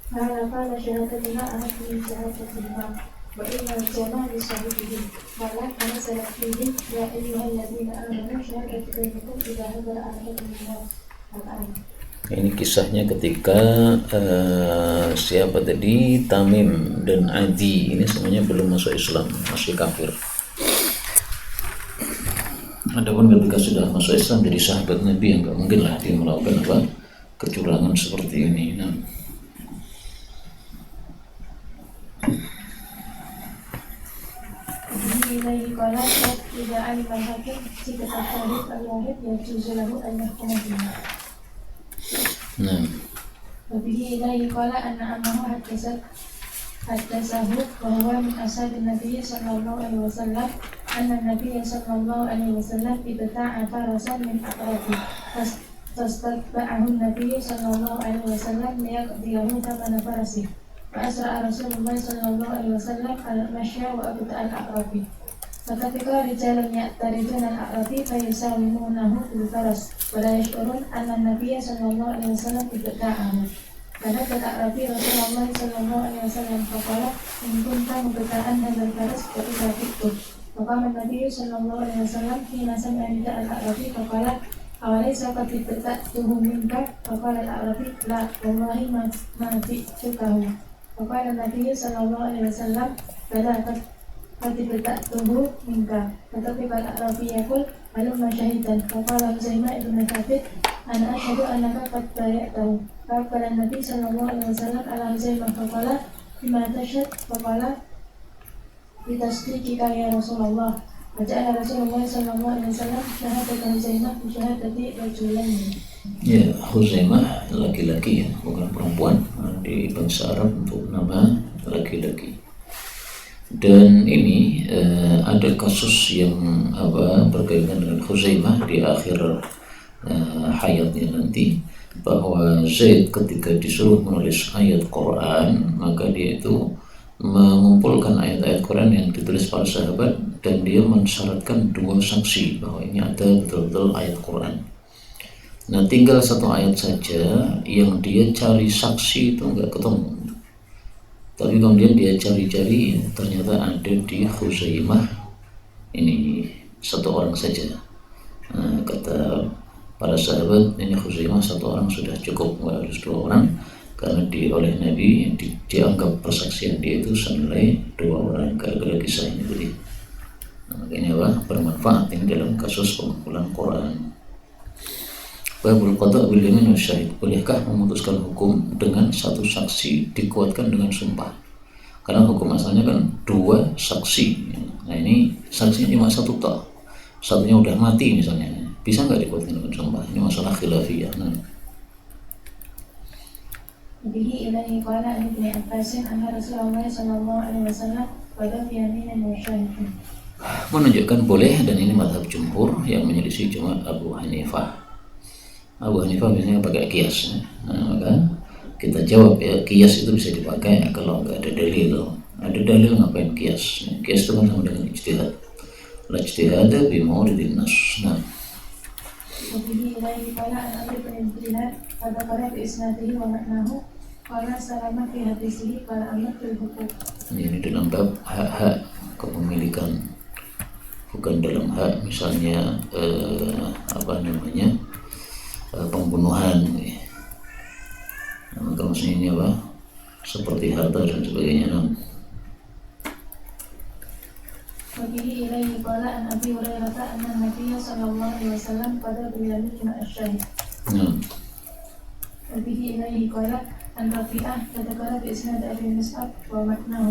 Ma'ala qala syahadatina ahad min syahadatina wa inna jama'a li sahibihi. Ma'ala kana salafihim ya ayyuhalladzina amanu syahadatu bainakum idza hadara ahadakum minal al-an. Ini kisahnya ketika siapa tadi, Tamim dan Adi, ini semuanya belum masuk Islam, masih kafir. Adapun ketika sudah masuk Islam jadi sahabat Nabi, yang nggak mungkin lah dia melakukan apa kecurangan seperti ini. Nah, Ilaihi qala idza alima al-hakim jika tahdid al-wahid yajuzu lahu an yahkuma bihi. nah, Wabihi ilaihi qala anna ammahu haddasahu wa huwa min ashabin Nabi sallallahu alaihi wasallam anna Nabi sallallahu alaihi wasallam ibta'a farasan min aqrabi fastaba'ahu Nabi sallallahu alaihi wasallam liyaqdiyahu thamana farasih wa asra'a Rasulullah sallallahu alaihi wasallam al-mashya wa abta'al aqrabi. Fatabika rijalun ya'tariduna al-aqrabi fayusawimunahu bil faras wa la yash'urun anna Nabi sallallahu alaihi wasallam ibta'ahu. Karena kata Arabi Rasulullah sallallahu alaihi wasallam faqala in kunta mubta'an hadzal faras fa idza fitu. Maka Nabi sallallahu alaihi wasallam hina sami'a nida al-Arabi faqala awalaysa qad ibta'tuhu minka. Faqala al-Arabi la wallahi ma fi'tukahu. Faqala Nabi sallallahu alaihi wasallam bala qad ibta'tuhu minka. Tetapi kata Arabi yaqul halumma syahidan. Faqala Huzaimah ibn Thabit ana asyhadu annaka qad bay'tahu. Faqala Nabi sallallahu alaihi wasallam ala Huzaimah faqala bima tashhad. Faqala bitasdiqika ya Rasulullah. Waja'ala Rasulullah sallallahu alaihi wasallam syahadat Huzaimah bi syahadati rajulaini. ya Huzaimah laki-laki ya, bukan perempuan. Di bahasa Arab untuk nama laki-laki. Dan ini ada kasus yang berkaitan dengan Huzaimah di akhir hayatnya nanti, bahwa Zaid ketika disuruh menulis ayat Quran, maka dia itu mengumpulkan ayat-ayat Quran yang ditulis para sahabat, dan dia mensyaratkan dua saksi bahwa ini ada betul-betul ayat Quran. Nah, tinggal satu ayat saja yang dia cari saksi itu nggak ketemu. Tapi kemudian dia cari-cari, ternyata ada di Huzaimah ini satu orang saja. Nah, kata para sahabat, ini Huzaimah satu orang sudah cukup, nggak harus dua orang, karena oleh Nabi dianggap persaksian dia itu senilai dua orang, gara-gara kisah ini tadi. Nah, makanya bermanfaat ini dalam kasus pengumpulan Quran. Babul qada' bil yamin wasyahid. Bolehkah memutuskan hukum dengan satu saksi dikuatkan dengan sumpah? Karena hukum asalnya kan dua saksi. Nah, ini saksinya cuma satu toh. Satunya udah mati misalnya. Bisa nggak dikuatkan dengan sumpah? Ini masalah khilafiyah. Nah, Bihi ilaihi qala an ibni Abbasin anna Rasulullah sallallahu alaihi wasallam qala fi yaminin wa syahidin. menunjukkan boleh, dan ini mazhab jumhur yang menyelisih cuma Abu Hanifah. Abu Hanifah biasanya pakai kias. Nah, maka kita jawab ya, kias itu bisa dipakai kalau nggak ada dalil. Ada dalil ngapain kias? Kias itu kan sama dengan ijtihad. La ijtihada bi mawridin nas. Nah, Bihi ilaihi qala an Abi bin Dinar qala qala bi isnadihi wa ma'nahu qala salama fi hadisihi qala amat fil huquq. ini dalam bab hak-hak kepemilikan, bukan dalam hak misalnya pembunuhan. Nah, maka maksudnya ini apa? Seperti harta dan sebagainya. Nah, Wabihi ilaihi qala an Abi Hurairah anna Nabiy sallallahu alaihi wasallam qala bi yamin asy-syahid. Wabihi ilaihi qala an Rafi'ah dzakara bi isnad Abi Mus'ab wa ma'nahu.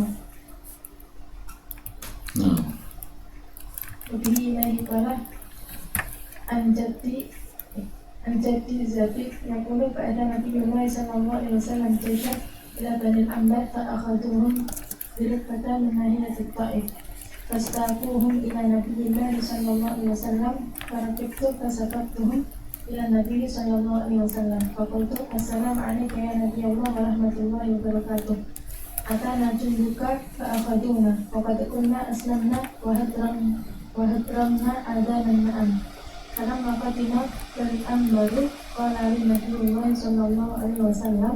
Wabihi ilaihi qala an jaddi Zabid yaqulu ba'da Nabiyyullah sallallahu alaihi wasallam jaysha ila Bani al-Ambar fa'akhaduhum birifatan min nahiyatit Ta'if fastaquhum ila Nabiyyillah sallallahu alaihi wasallam farakibtu fasabaqtuhum ila Nabi sallallahu alaihi wasallam faqultu assalamu alayka ya Nabiyallah wa rahmatullahi wa barakatuh. Atana junduka fa'akhaduna wa qad kunna aslamna wa hadramna adanan ma'am. Falamma qatina al-ambaru qala li Nabiyyillah sallallahu alaihi wasallam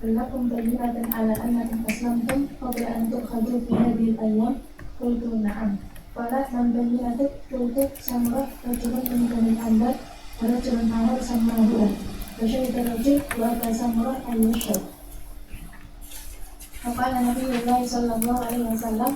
lakum bayyinatan ala annakum aslamtum qabla an tu'khadu fi hadhihi al-ayyam. Qultu na'am. Qala man bayyinatuk qultu Samurah rajulun min Bani al-Ambar wa rajulun akhar sammahu wa syahida rajul wa aba Samurah al-yashhad. Faqala Nabiyyullah sallallahu alaihi wasallam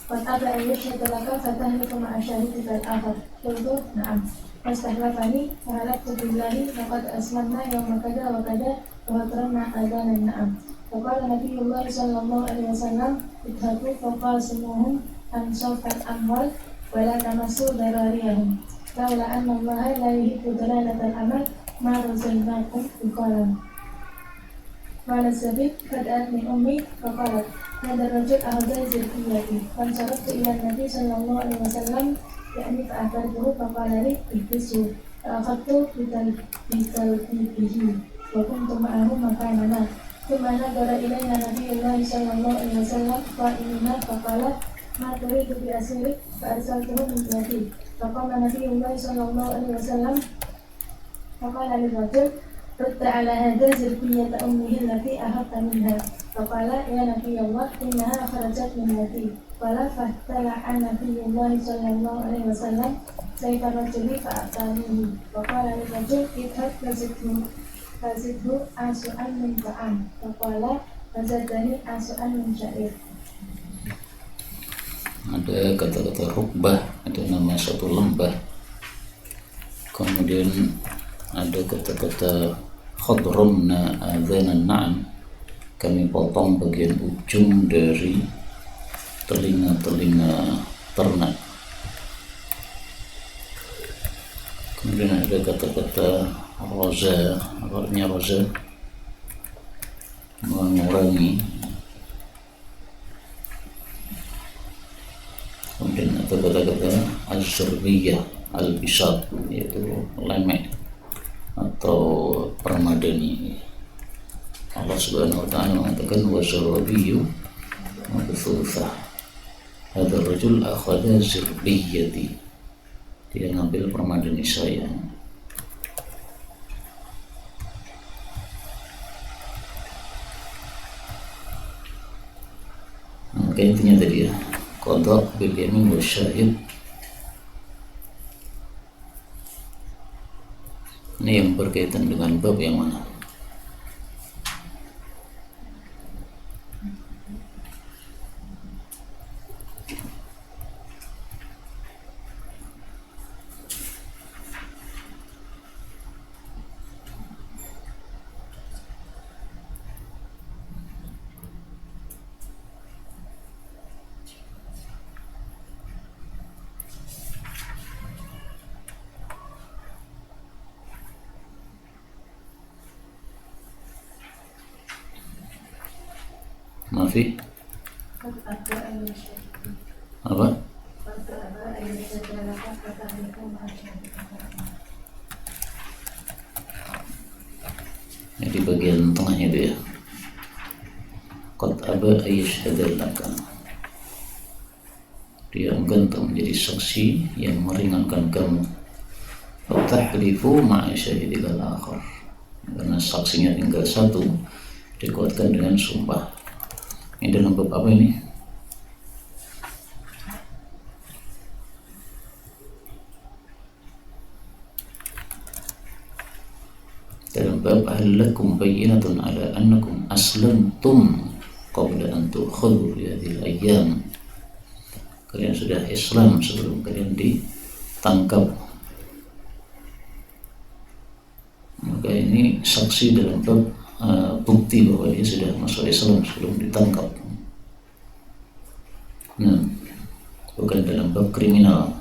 qad aba al-yashhad laka fatahliku ma'a syahidika al-akhar. Qultu na'am. Fastahlafani fahalaktu billahi laqad aslamna yawma kada wa kada wa hadramna adanan na'am. Faqala Nabiyyullah sallallahu alaihi wasallam idhabu faqasimuhum ansofat amwal wala tamassu darariyahum laula anna allaha la yuhibbu dalalatal amal ma razaqnakum biqalam. Qala Zabid fad'at min ummi faqalat hadha rajul ahadha zirqiyati fansaraftu ila Nabi sallallahu alaihi wasallam ya'ni fa'akhadtuhu faqala li ihbisu fa'akhadtu bitalbihi wa kuntu ma'ahu makanana thumma nadara ilayna Nabiyullah sallallahu alaihi wasallam qa'imina faqala ma turidu bi asirik fa'arsaltuhu min yadi. Faqala Nabiyullah sallallahu alaihi wasallam faqala li rajul rudda ala hadha zirqiyata ummihi allati ahabta minha. Faqala ya Nabiyallah innaha kharajat min yadi. Qala fahtala'a Nabiyullah sallallahu alaihi wasallam sayfa rajuli fa'atanihi. Faqala li rajul idhab fazidhu asu'an min ta'am. Faqala fazadani asu'an min sya'ir. ada kata-kata rukbah, ada nama satu lembah. Kemudian ada kata-kata khadramna adzanan na'am, kami potong bagian ujung dari telinga-telinga ternak. Kemudian ada kata-kata roza, artinya roza mengurangi. Kemudian ada kata-kata az-zurbiyah al-bisad, yaitu lemek atau permadani. Allah subhanahu wa ta'ala mengatakan wa zarabiyu mabthusah, hadha rajul akhadha zurbiyati, dia ngambil permadani saya. Maka intinya tadi ya, qada bil yamin wa syahid. Ini yang berkaitan dengan bab yang mana? Mafi قد أتى أن يشهد apa? قد أتى أن يشهد لك فتعرفوا ما شهدت. Di bagian tengahnya itu ya. Qad aba ayyashhadallaka, dia enggan untuk menjadi saksi yang meringankan kamu. Fatahlifu ma'a syahidil akhar, karena saksinya tinggal satu, dikuatkan dengan sumpah. Ini dalam bab apa ini? Dalam bab hal lakum bayyinatun ala annakum aslamtum qabla an tu'khadhu bi hadhil ayyam. Kalian sudah Islam sebelum kalian ditangkap. Maka ini saksi dalam bab bukti bahwa dia sudah masuk Islam sebelum ditangkap. Nah, bukan dalam bab kriminal.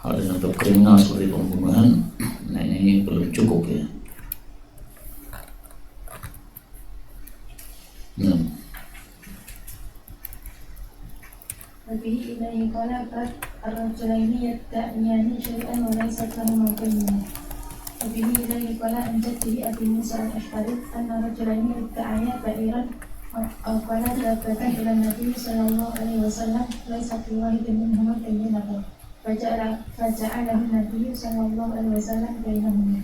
Kalau dalam bab kriminal seperti pembunuhan, nah ini belum cukup ya. Nah, وبه إليه قال قد الرجلين يدعيان شيئا وليست لهما بينة. وبه إليه قال عن جده أبي موسى الأشعري أن رجلين ادعيا بعيرا أو قال دابة إلى النبي صلى الله عليه وسلم ليس في واحد منهما بينة فجعله النبي صلى الله عليه وسلم بينهما.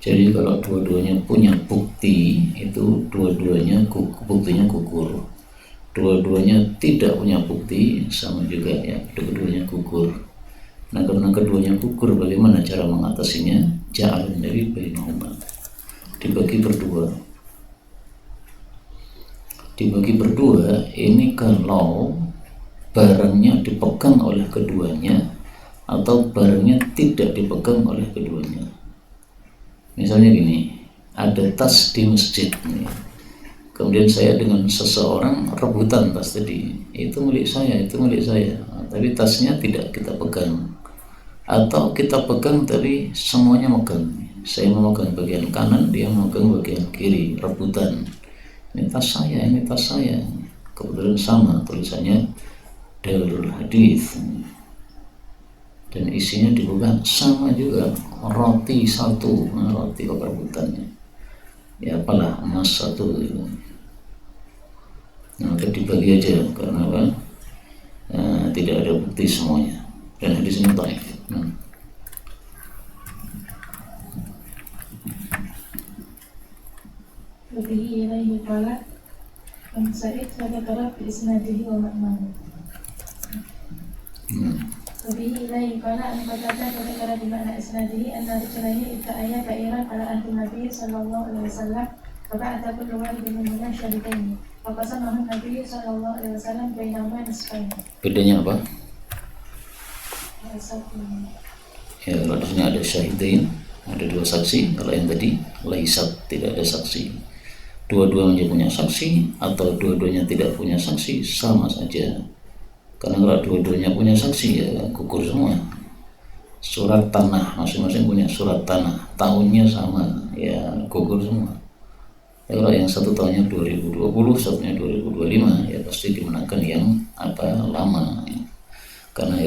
jadi kalau dua-duanya punya bukti, itu dua-duanya buktinya gugur. Dua-duanya tidak punya bukti, sama juga ya, dua-duanya gugur. Nah, karena keduanya gugur, bagaimana cara mengatasinya? Ja'alun dari bainahuma, dibagi berdua. Dibagi berdua ini kalau barangnya dipegang oleh keduanya atau barangnya tidak dipegang oleh keduanya. Misalnya gini, ada tas di masjid nih. Kemudian saya dengan seseorang rebutan tas tadi, itu milik saya, itu milik saya. Tapi tasnya tidak kita pegang, atau kita pegang tapi semuanya megang. Saya memegang bagian kanan, dia memegang bagian kiri, rebutan. Ini tas saya, ini tas saya. Kebetulan sama tulisannya Darul Hadis, dan isinya dibuka sama juga, roti satu, roti rebutannya. Ya apalah, emas satu gitu. Nah, maka dibagi aja karena apa? Tidak ada bukti semuanya, dan hadis ini dhaif. وبه إليه قال عن سعيد فذكر بإسناده ومعناه. وبه إليه قال عن قتادة فذكر بمعنى إسناده أن رجلين ادعيا بعيرا على عهد النبي صلى الله عليه وسلم فبعث كل واحد منهما شهيدين فقسمه النبي صلى الله عليه وسلم بينهما نصفين. Bedanya apa? Ya, kalau di sini ada syahidain, ada dua saksi. Kalau yang tadi laisat, tidak ada saksi. Dua-duanya punya saksi atau dua-duanya tidak punya saksi, sama saja. Karena kalau dua-duanya punya saksi ya gugur semua. Surat tanah, masing-masing punya surat tanah, tahunnya sama, ya gugur semua. Ya, kalau yang satu tahunnya 2020, satunya 2025, ya pasti dimenangkan yang lama. Karena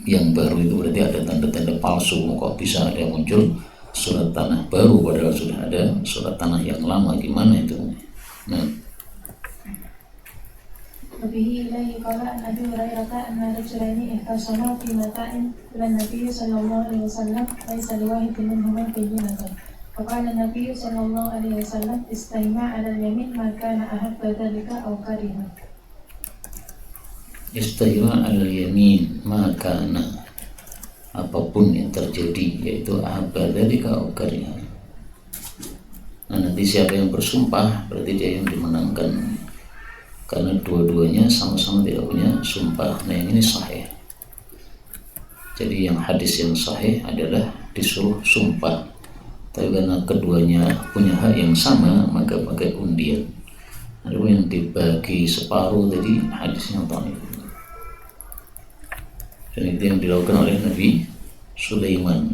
yang baru itu berarti ada tanda-tanda palsu. Kok bisa ada muncul surat tanah baru padahal sudah ada surat tanah yang lama, gimana itu? Nah, وبه إليه قال عن أبي هريرة أن رجلين اختصما في متاع إلى النبي صلى الله عليه وسلم ليس لواحد منهما بينة فقال النبي صلى الله عليه وسلم استيمع على اليمين ما كان أحب ذلك أو كرهه. Istihma al-yamin makana, apapun yang terjadi, yaitu ahabba dzalika aw kariha. Nah, nanti siapa yang bersumpah berarti dia yang dimenangkan, karena dua-duanya sama-sama tidak punya sumpah. Nah, yang ini sahih. Jadi yang hadis yang sahih adalah disuruh sumpah, tapi karena keduanya punya hak yang sama maka pakai undian. Ada yang dibagi separuh, tadi hadisnya dhaif. Dan itu yang dilakukan oleh Nabi Sulaiman.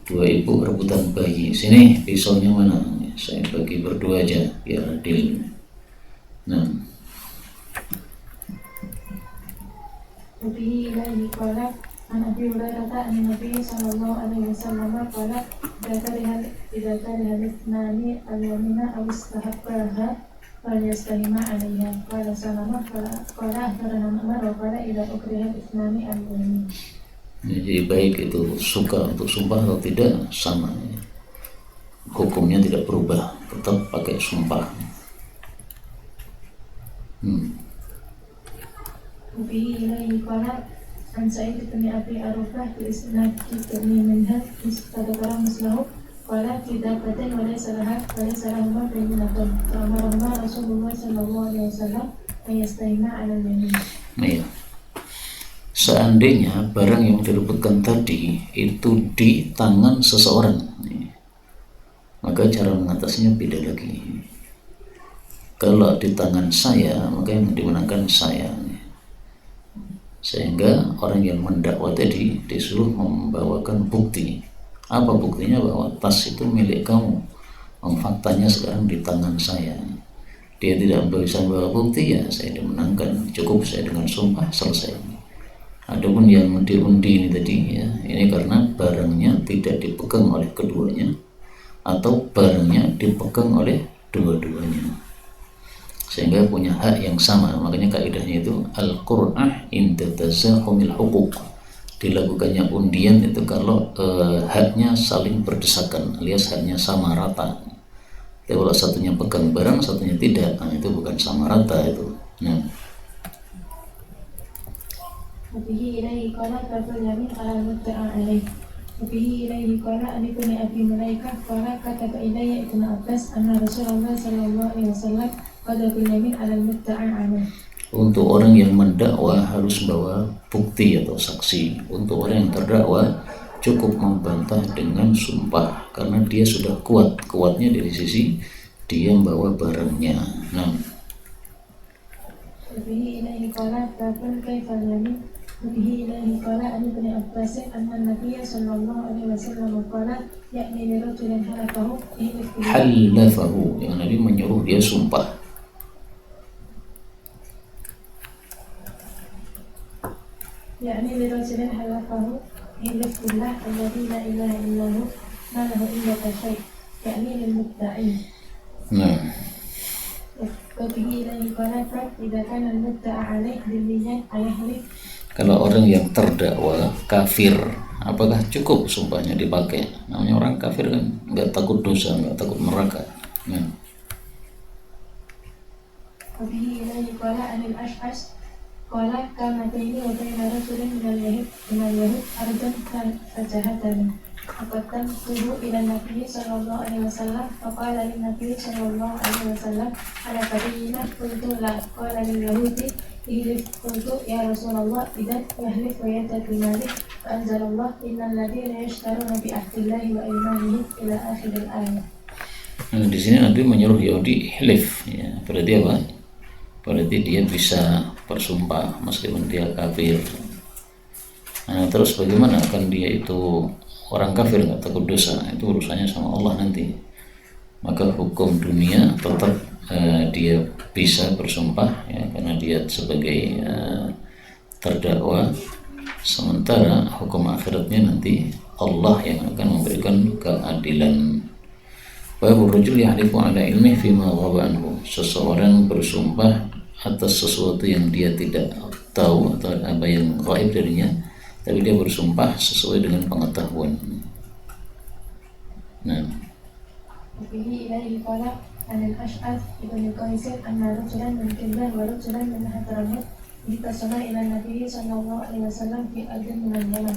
Dua ibu rebutan bayi, sini pisaunya mana, saya bagi berdua aja biar adil. Nah, قال عن أبي هريرة أن النبي صلى الله عليه وسلم قال إذا كره الاثنان اليمين أو استحبها فليستهما عليها. قال سلمة قال أخبرنا عمر وقال إذا أكره الاثنان اليمين. Jadi baik itu suka untuk sumpah atau tidak sama, hukumnya tidak berubah, tetap pakai sumpah. وفيه إليه قال عن سعيد بن أبي عروبة بإسناد التأمين منها فذكر مثله قال في دابة وليس لهما بينة فأمرهما رسول الله صلى الله عليه وسلم أن يستهما على اليمين. Iya. Seandainya barang yang direbutkan tadi itu di tangan seseorang, maka cara mengatasinya beda lagi. Kalau di tangan saya, maka yang dimenangkan saya. Sehingga orang yang mendakwa tadi disuruh membawakan bukti. Apa buktinya? Bahwa tas itu milik kamu. Faktanya sekarang di tangan saya. Dia tidak bisa membawa bukti, ya saya dimenangkan. Cukup saya dengan sumpah, selesai. Adapun yang diundi ini tadi, ya, ini karena barangnya tidak dipegang oleh keduanya atau barangnya dipegang oleh dua-duanya, sehingga punya hak yang sama. Makanya kaidahnya itu al-qur'ah inda tazahumil huquq, dilakukannya undian itu kalau haknya saling berdesakan, alias haknya sama rata. Tapi kalau satunya pegang barang, satunya tidak, nah itu bukan sama rata itu. وبه إليه قال كتب اليمين على المدعى عليه. وبه إليه قال عن ابن أبي مليكة قال كتب إلي ابن عباس أن رسول الله صلى الله عليه وسلم كتب اليمين على المدعى عليه. Untuk orang yang mendakwa harus bawa bukti atau saksi. Untuk orang yang terdakwa cukup membantah dengan sumpah karena dia sudah kuat. Kuatnya dari sisi dia membawa barangnya. وبه إليه قال كتب كيف اليمين. وبه إليه قال عن ابن عباس أن النبي صلى الله عليه وسلم قال يأني لرجل حلفه, yang Nabi menyuruh dia sumpah. يعني لرجل حلفه احلف بالله الذي لا إله إلا هو ما له إلا شيء يعني للمدعي. وبه إليه قال إذا كان المدعى عليه ذميا أيحلف. Kalau orang yang terdakwa kafir, apakah cukup sumpahnya dipakai? Namanya orang kafir kan nggak takut dosa, nggak takut neraka. وبه إليه قال عن الأشعث قال كان بيني وبين رجل من اليهود أرضا فجاهدني فقدمته إلى النبي صلى الله عليه وسلم فقال للنبي صلى الله عليه وسلم ألا تبين؟ قلت لا. قال لليهودي احلف. قلت يا رسول الله إذا يحلف ويأتي بماله فأنزل الله إن الذين يشترون بعهد الله وأيمانهم إلى آخر الآية. Di sini Nabi menyuruh Yahudi hilif, ya, berarti apa? Berarti dia bisa bersumpah meskipun dia kafir. Terus bagaimana kan dia itu orang kafir nggak takut dosa, itu urusannya sama Allah nanti. Maka hukum dunia tetap dia bisa bersumpah, ya, karena dia sebagai terdakwa. Sementara hukum akhiratnya nanti Allah yang akan memberikan keadilan. Babu rajul yahlifu ala ilmi fima ghaba anhu, seseorang bersumpah atas sesuatu yang dia tidak tahu atau apa yang gaib darinya, tapi dia bersumpah sesuai dengan pengetahuan. وفيه إليه قال عن الأشعث بن قيس أن رجلا من كلاه ورجلا من حضرموت اتصلا إلى النبي صلى الله عليه وسلم في أرض من اليمن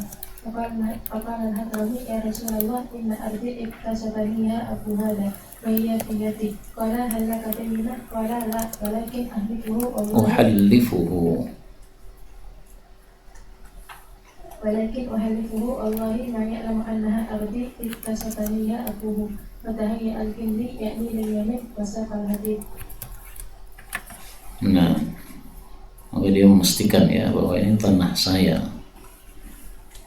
فقال الحضرمي يا رسول الله إن أرضي اكتسبنيها أبو هذا وهي في يدي. قال هل لك بينة؟ قال لا ولكن أحلفه والله ما يعلم أنها أرضي اكتسبنيها أبوه. فتهيأ الكندي يعني لليمين وساق الحديث. Maka dia memastikan ya bahwa ini tanah saya.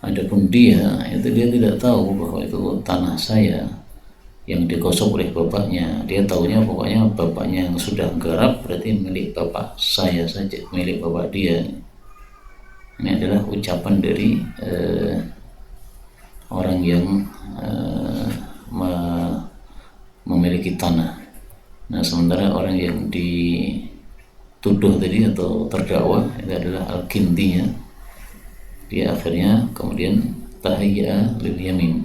Adapun dia tidak tahu bahwa itu tanah saya yang digosok oleh bapaknya. Dia tahunya pokoknya bapaknya yang sudah garap berarti milik bapak saya saja, milik bapak dia. Ini adalah ucapan dari orang yang memiliki tanah. Nah, sementara orang yang dituduh tadi atau terdakwa itu adalah al-kindinya, dia akhirnya kemudian tahayya lil yamin,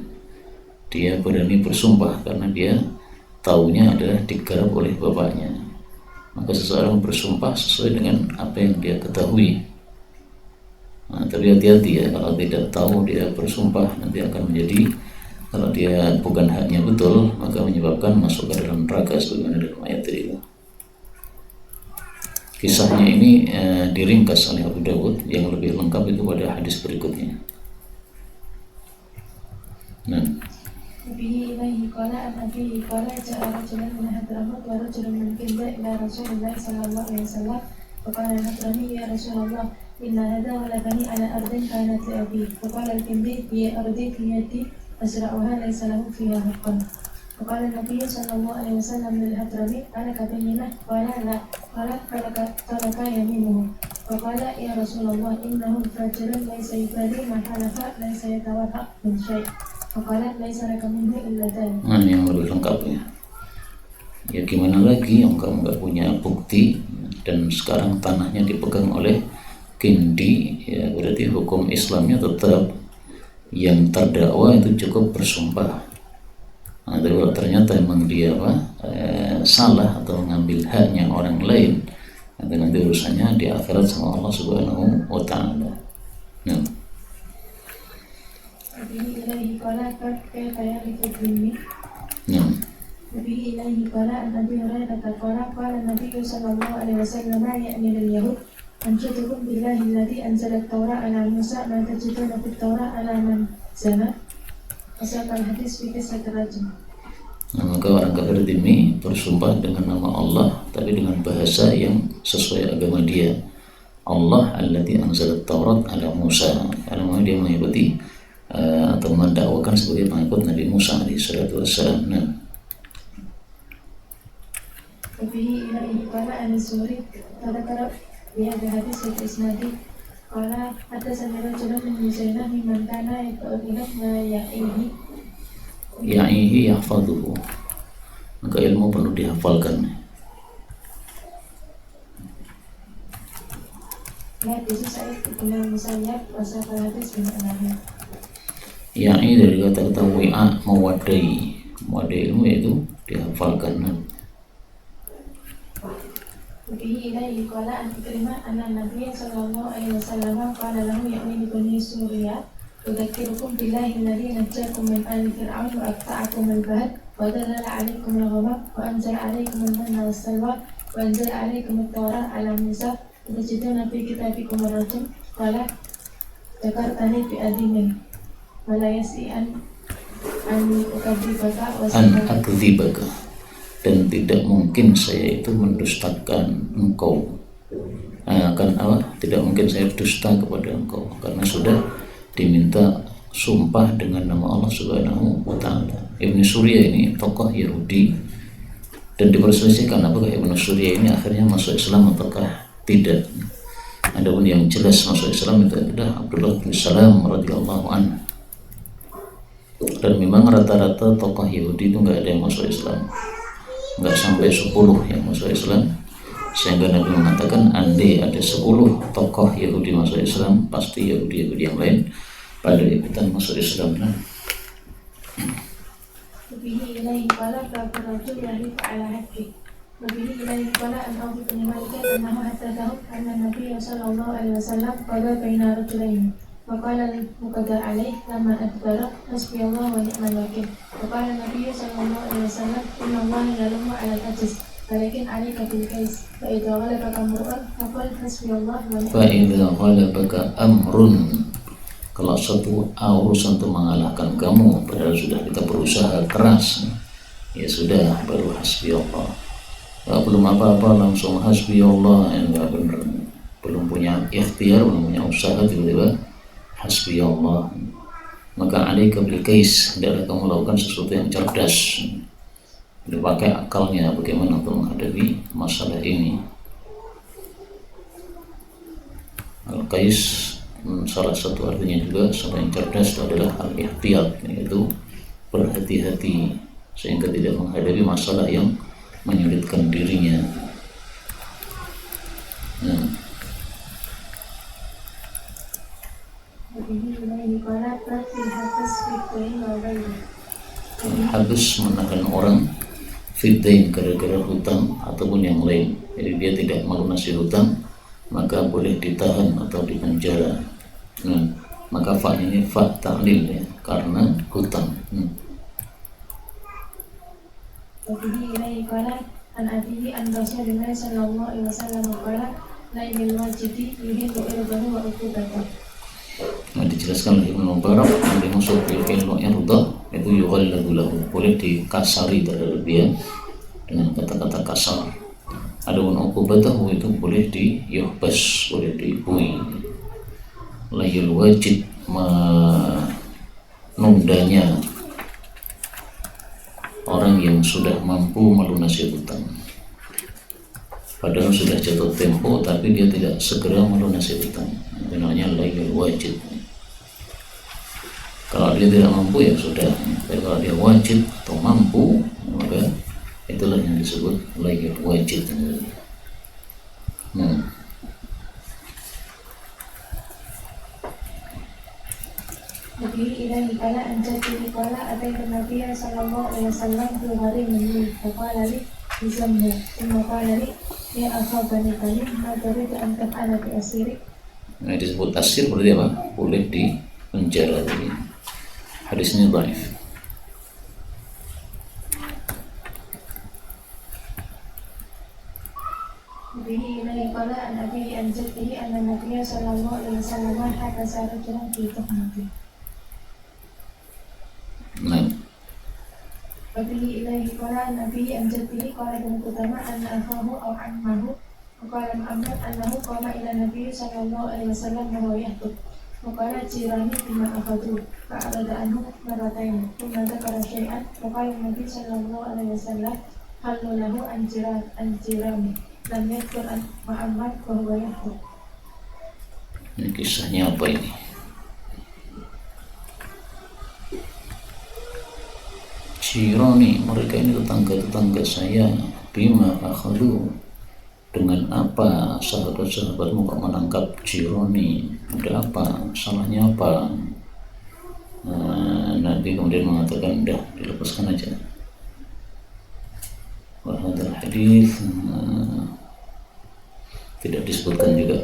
dia berani bersumpah karena dia taunya adalah digarap oleh bapaknya. Maka seseorang bersumpah sesuai dengan apa yang dia ketahui. Nah, tapi hati-hati ya, kalau tidak tahu dia bersumpah nanti akan menjadi, kalau dia bukan haknya betul, maka menyebabkan masuk ke dalam neraka sebagaimana dalam ayat tadi. Kisahnya ini diringkas oleh Abu Dawud, yang lebih lengkap itu pada hadis berikutnya. Nah, به إليه قال عن أبيه قال جاء رجل من حضرموت ورجل من كندة إلى رسول الله صلى الله عليه وسلم فقال الحضرمي يا رسول الله إن هذا ولدني على أرض كانت لأبي فقال الكندي هي أرضي في يدي أزرعها ليس له فيها حق فقال النبي صلى الله عليه وسلم للحضرمي ألك بينة قال لا قال ترك يمينه فقال يا رسول الله إنه رجل ليس يبالي ما حلف ليس يتورع من شيء. Nah, yang lebih lengkapnya ya gimana lagi yang kamu nggak punya bukti dan sekarang tanahnya dipegang oleh kindi, ya berarti hukum Islamnya tetap yang terdakwa itu cukup bersumpah. Nah, tapi kalau ternyata memang dia salah atau mengambil haknya orang lain, nanti urusannya di akhirat sama Allah Subhanahu wa Ta'ala. Nah, وبه إليه قال كيف يعرف الذمي؟ نعم. وبه إليه قال عن أبي هريرة قال قال النبي صلى الله عليه وسلم يعني لليهود أنشدكم بالله الذي أنزل التوراة على موسى ما تجدون في التوراة على من زنى. وساق الحديث في قصة الرجل. Nah, maka orang kafir demi bersumpah dengan nama Allah tapi dengan bahasa yang sesuai agama dia. Allah alladzi anzalat Taurat ala Musa, karena dia mengikuti atau mendakwakan sebagai pengikut Nabi Musa alaihissalatu wassalam. Nah, وبه إليه قال عن الزهري فذكر بهذا الحديث في إسناده قال حدثني رجل من مزينة ممن كان يقول ما ya'ihi yahfaduhu, maka ilmu perlu dihafalkan. Ya, itu saya kenal Musayyab wasafal hadis bima'nahnya. Ya'i dari kata-kata wi'a, mewadai ilmu yaitu dihafalkan. Bihi ilaihi qala an Ikrimah anna Nabiy sallallahu alaihi wasallam qala lahu ya'ni bani Suriya udzakirukum billahi alladzi najjakum min ali fir'aun wa aqta'akum al-bahr wa dalala 'alaykum al-ghamam wa anzala 'alaykum al-manna was-salwa wa anzala 'alaykum at-taurah 'ala Musa tajiduna fi kitabikum ar-rajul qala dzakartani bi adimin wa la yasi'an an akdzibaka, dan tidak mungkin saya itu mendustakan engkau. Tidak mungkin saya dusta kepada engkau karena sudah diminta sumpah dengan nama Allah Subhanahu wa Ta'ala. Ibnu Surya ini tokoh Yahudi dan diperselisihkan apakah Ibnu Surya ini akhirnya masuk Islam ataukah tidak. Adapun yang jelas masuk Islam itu adalah Abdullah bin Salam radhiyallahu anhu. Dan memang rata-rata tokoh Yahudi itu nggak ada yang masuk Islam, nggak sampai 10 yang masuk Islam, sehingga Nabi mengatakan andai ada 10 tokoh Yahudi masuk Islam, pasti Yahudi yang lain pada ikutan masuk Islam. Wabihi ilaihi qala fa'arrajul yahlif ala haqqi. Wabihi ilaihi qala an Abu bin Malik annahu haddathahu anna Nabiy sallallahu alaihi wasallam qala baina rajulaini وقال المقدر عليه لما أدبر حسبي الله ونعم الوكيل وقال النبي صلى الله عليه وسلم إن الله يلوم على العجز ولكن عليك بالكيس فإذا غلبك امرؤ فقل حسبي الله ونعم الوكيل. فإذا غلبك أمر, kalau satu urusan itu mengalahkan kamu padahal sudah kita berusaha keras, ya sudah, baru hasbi Allah. Belum apa-apa langsung hasbi Allah, enggak benar, belum punya ikhtiar, belum punya usaha, tiba-tiba hasbi Allah. Maka alaika bil kais, hendaklah kamu lakukan sesuatu yang cerdas, dipakai akalnya bagaimana untuk menghadapi masalah ini. Al-Qais salah satu artinya juga seorang yang cerdas adalah al-ihtiyat, yaitu berhati-hati sehingga tidak menghadapi masalah yang menyulitkan dirinya. Habis menahan orang fidain gara-gara hutang ataupun yang lain, jadi dia tidak melunasi hutang maka boleh ditahan atau dipenjara. Maka fa ini fa ta'lil ya, karena hutang. Wabihi ilaihi qala an abihi an Rasulillah sallallahu alaihi wasallam qala la ilal wajidi yuhillu irdahu wa uqubatahu. Nah, dijelaskan oleh Ibnu Mubarak yang dimaksud ilmu irda itu yughalladu lahu, boleh dikasari terhadap dia dengan kata-kata kasar. Adapun uqubatahu itu boleh diyuhbas, boleh dibui. Layul wajib menundanya orang yang sudah mampu melunasi hutang, padahal sudah jatuh tempo tapi dia tidak segera melunasi hutang, itu namanya layul wajib. Kalau dia tidak mampu ya sudah, tapi kalau dia wajib atau mampu maka itulah yang disebut layul wajib. Wabihi ilaihi qala an jaddihi qala ataitu nabiyya sallallahu alaihi wasallam fi gharin min faqala li bizammu thumma qala li ya akha bani kalim ma turidu an taf'ala bi asiri. Nah, disebut asir berarti apa? Boleh di penjara. Hadis ini dhaif. Wabihi ilaihi qala an abihi an jaddihi anna nabiyya sallallahu alaihi wasallam hadasa rajulan fi tuhmati. Wabihi ilaihi qala an abihi an jaddihi qala Ibnu Qudamah anna akhahu aw ammahu qala Muhammad annahu qama ila Nabi sallallahu alaihi wasallam wa huwa yahtub wa qala jirani bima akhadhu fa'arada anhu marratayn thumma dzakara syai'an wa qala Nabi sallallahu alaihi wasallam halu lahu an jirani lam yadhkur an Muhammad wa huwa yahtub. Ini kisahnya apa ini? Jirani, mereka ini tetangga-tetangga saya. Bima akhadu, dengan apa sahabat-sahabatmu kok menangkap jirani? Ada apa? Salahnya apa? Nabi kemudian mengatakan, udah dilepaskan aja. Wahadal hadis tidak disebutkan juga.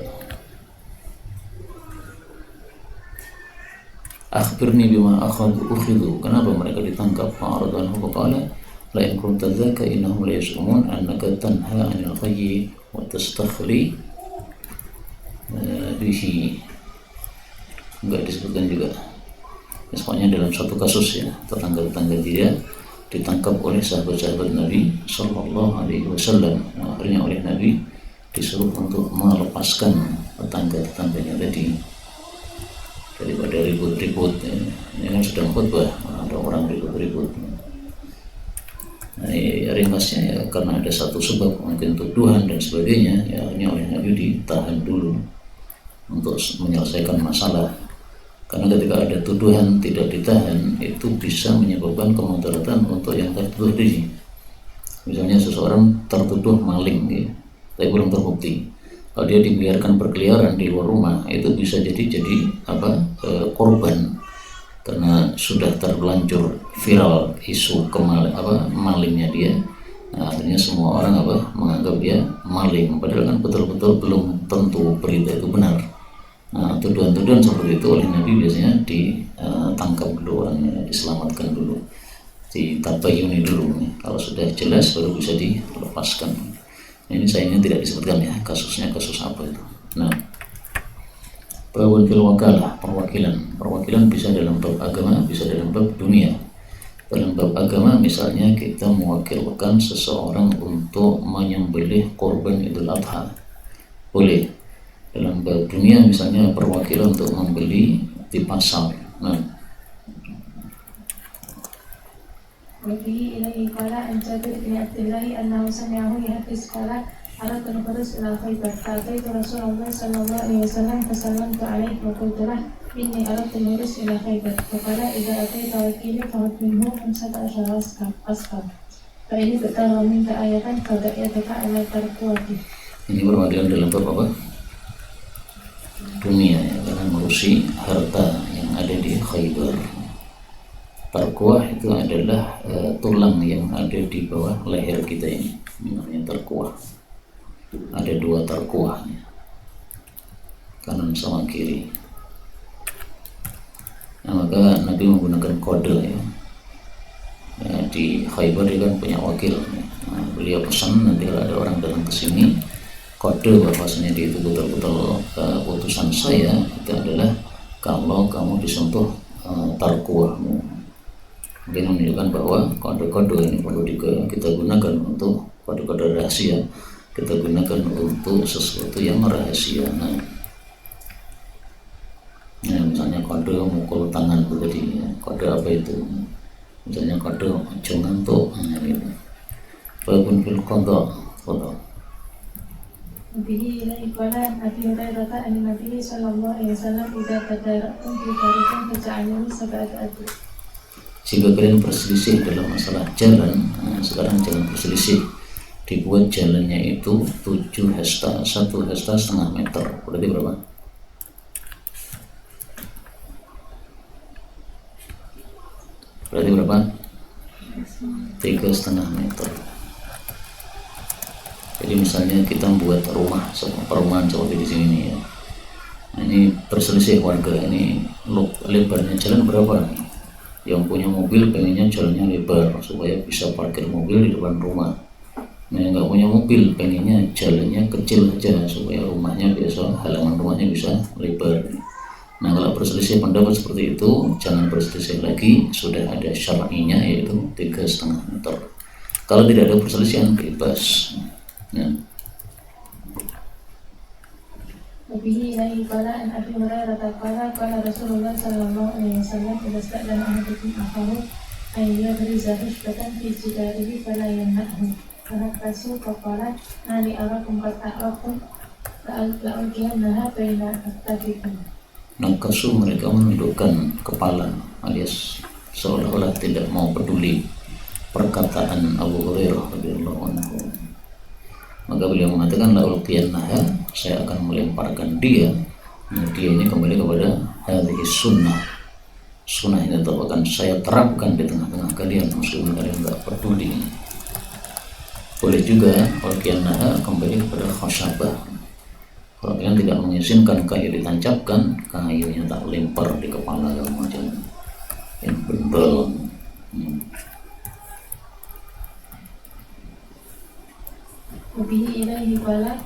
Akhbirni bima ukhidhu, kenapa mereka ditangkap? Fa'aradanhu faqala la in kunta dzaka innahum la yas'umun annaka tanha 'anil khayyi wa tastakhli bihi. Enggak disebutkan juga. Misalnya dalam satu kasus ya, tetangga-tetangga dia ditangkap oleh sahabat-sahabat Nabi sallallahu alaihi wasallam. Akhirnya oleh Nabi disuruh untuk melepaskan tetangga-tetangganya tadi daripada ribut-ribut ya. Ini kan sedang khutbah, ada orang ribut-ribut. Nah, ringkasnya ya, karena ada satu sebab, mungkin tuduhan dan sebagainya ya, akhirnya oleh Nabi ditahan dulu untuk menyelesaikan masalah. Karena ketika ada tuduhan tidak ditahan, itu bisa menyebabkan kemudaratan untuk yang tertuduh diri. Misalnya seseorang tertuduh maling ya, tapi belum terbukti. Kalau dia dibiarkan berkeliaran di luar rumah, itu bisa jadi korban, karena sudah terlanjur viral isu malingnya dia. Nah, akhirnya semua orang menganggap dia maling, padahal kan betul-betul belum tentu berita itu benar. Nah, tuduhan-tuduhan seperti itu oleh Nabi biasanya ditangkap dulu orangnya, diselamatkan dulu, ditabayuni dulu. Kalau sudah jelas baru bisa dilepaskan. Ini sayangnya tidak disebutkan ya kasusnya, kasus apa itu. Nah, Babul wakalah, perwakilan bisa dalam bab agama, bisa dalam bab dunia. Dalam bab agama misalnya kita mewakilkan seseorang untuk menyembelih korban Idul Adha, boleh. Dalam bab dunia misalnya perwakilan untuk membeli di pasar. Nah, Wabihi ilaihi qala an Jabir bin Abdullah annahu sami'ahu yahdits qala أردت الخروج إلى خيبر فأتيت رسول الله صلى الله عليه وسلم فسلمت عليه وقلت له إني أردت الخروج إلى خيبر فقال إذا أتيت وكيلي فخذ منه 15 أسقم فإن ابتغى منك آية فدع يدك على تركوته. Ini perwakilan dalam bab apa? Dunia ya, karena ngurusi harta yang ada di Khaybar. Tarkuah itu adalah tulang yang ada di bawah leher kita ini namanya tarkuah. Ada 2 tarkuah, kanan sama kiri. Nah, maka Nabi menggunakan kode ya. Di Khaybar dia kan punya wakil. Nah, beliau pesan nanti kalau ada orang datang ke sini, kode bahwasanya dia itu betul-betul utusan saya itu adalah kalau kamu disentuh tarkuahmu. Mungkin menunjukkan bahwa kode-kode ini perlu kita gunakan untuk kode-kode rahasia, kita gunakan untuk sesuatu yang rahasia. Nah, misalnya kode mukul tangan tadi, kode apa itu? Misalnya kode ojo ngantuk, gitu. Walaupun fil qada. Bihi ilaihi qala Abi Hurairah an Nabi sallallahu alaihi wasallam idza tadaraktum fi tariqin faj'aluhu sab'ata adud. Jika kalian berselisih dalam masalah jalan, sekarang jangan berselisih, dibuat jalannya itu 7 hasta, 1,5 hasta meter. Berarti berapa? Berarti berapa? 3,5 meter. Jadi misalnya kita membuat rumah, perumahan seperti di sini nih ya. Nah, ini berselisih warga, ini lebarnya jalan berapa nih? Yang punya mobil pengennya jalannya lebar supaya bisa parkir mobil di depan rumah. Nah, yang nggak punya mobil pengennya jalannya kecil aja supaya rumahnya biasa, halaman rumahnya bisa lebar. Nah, kalau berselisih pendapat seperti itu, jangan berselisih lagi, sudah ada syar'inya yaitu 3,5 meter. Kalau tidak ada perselisihan, bebas. Ya. Wabihi ilaihi qala an Abi Hurairah qala Rasulullah sallallahu alaihi wasallam idza sta'dana ahadukum akhahu an yaghriza rushbatan fi jidarihi fala yamna'hu. Fanakasu faqala nali arakum qad a'rakum la'ulqiyannaha baina attafikum. Nakasu, mereka menundukkan kepala alias seolah-olah tidak mau peduli perkataan Abu Hurairah radhiyallahu anhu. Maka beliau mengatakan la'ulqiyannaha, saya akan melemparkan dia. Dia ini kembali kepada hadhihi sunnah. Sunnah ini akan saya terapkan di tengah-tengah kalian meskipun kalian tidak peduli. Boleh juga ulqiyannaha kembali kepada khasyabah. Kalau kalian tidak mengizinkan kayu ditancapkan, kayunya tak lempar di kepala kamu macam yang bendel. Wabihi ilaihi qala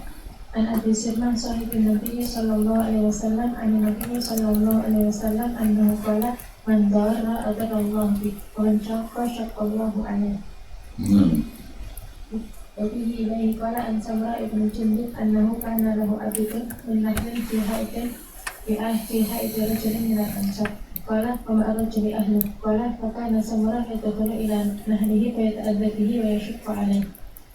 an Abi Sirman sahibin Nabi sallallahu alaihi wasallam an Nabi sallallahu alaihi wasallam annahu qala man darra adarallahu bi wa man syaqqa syaqqallahu alaihi. Wabihi ilaihi qala an Samra ibn Jundub annahu kana lahu abidun min nahlin fi haitin fi haiti rajulin min al-ansar. Qala wa ma rajuli ahlu qala fa kana Samra yadkhulu ila nahlihi fa yata'adha bihi wa yashqa alaihi.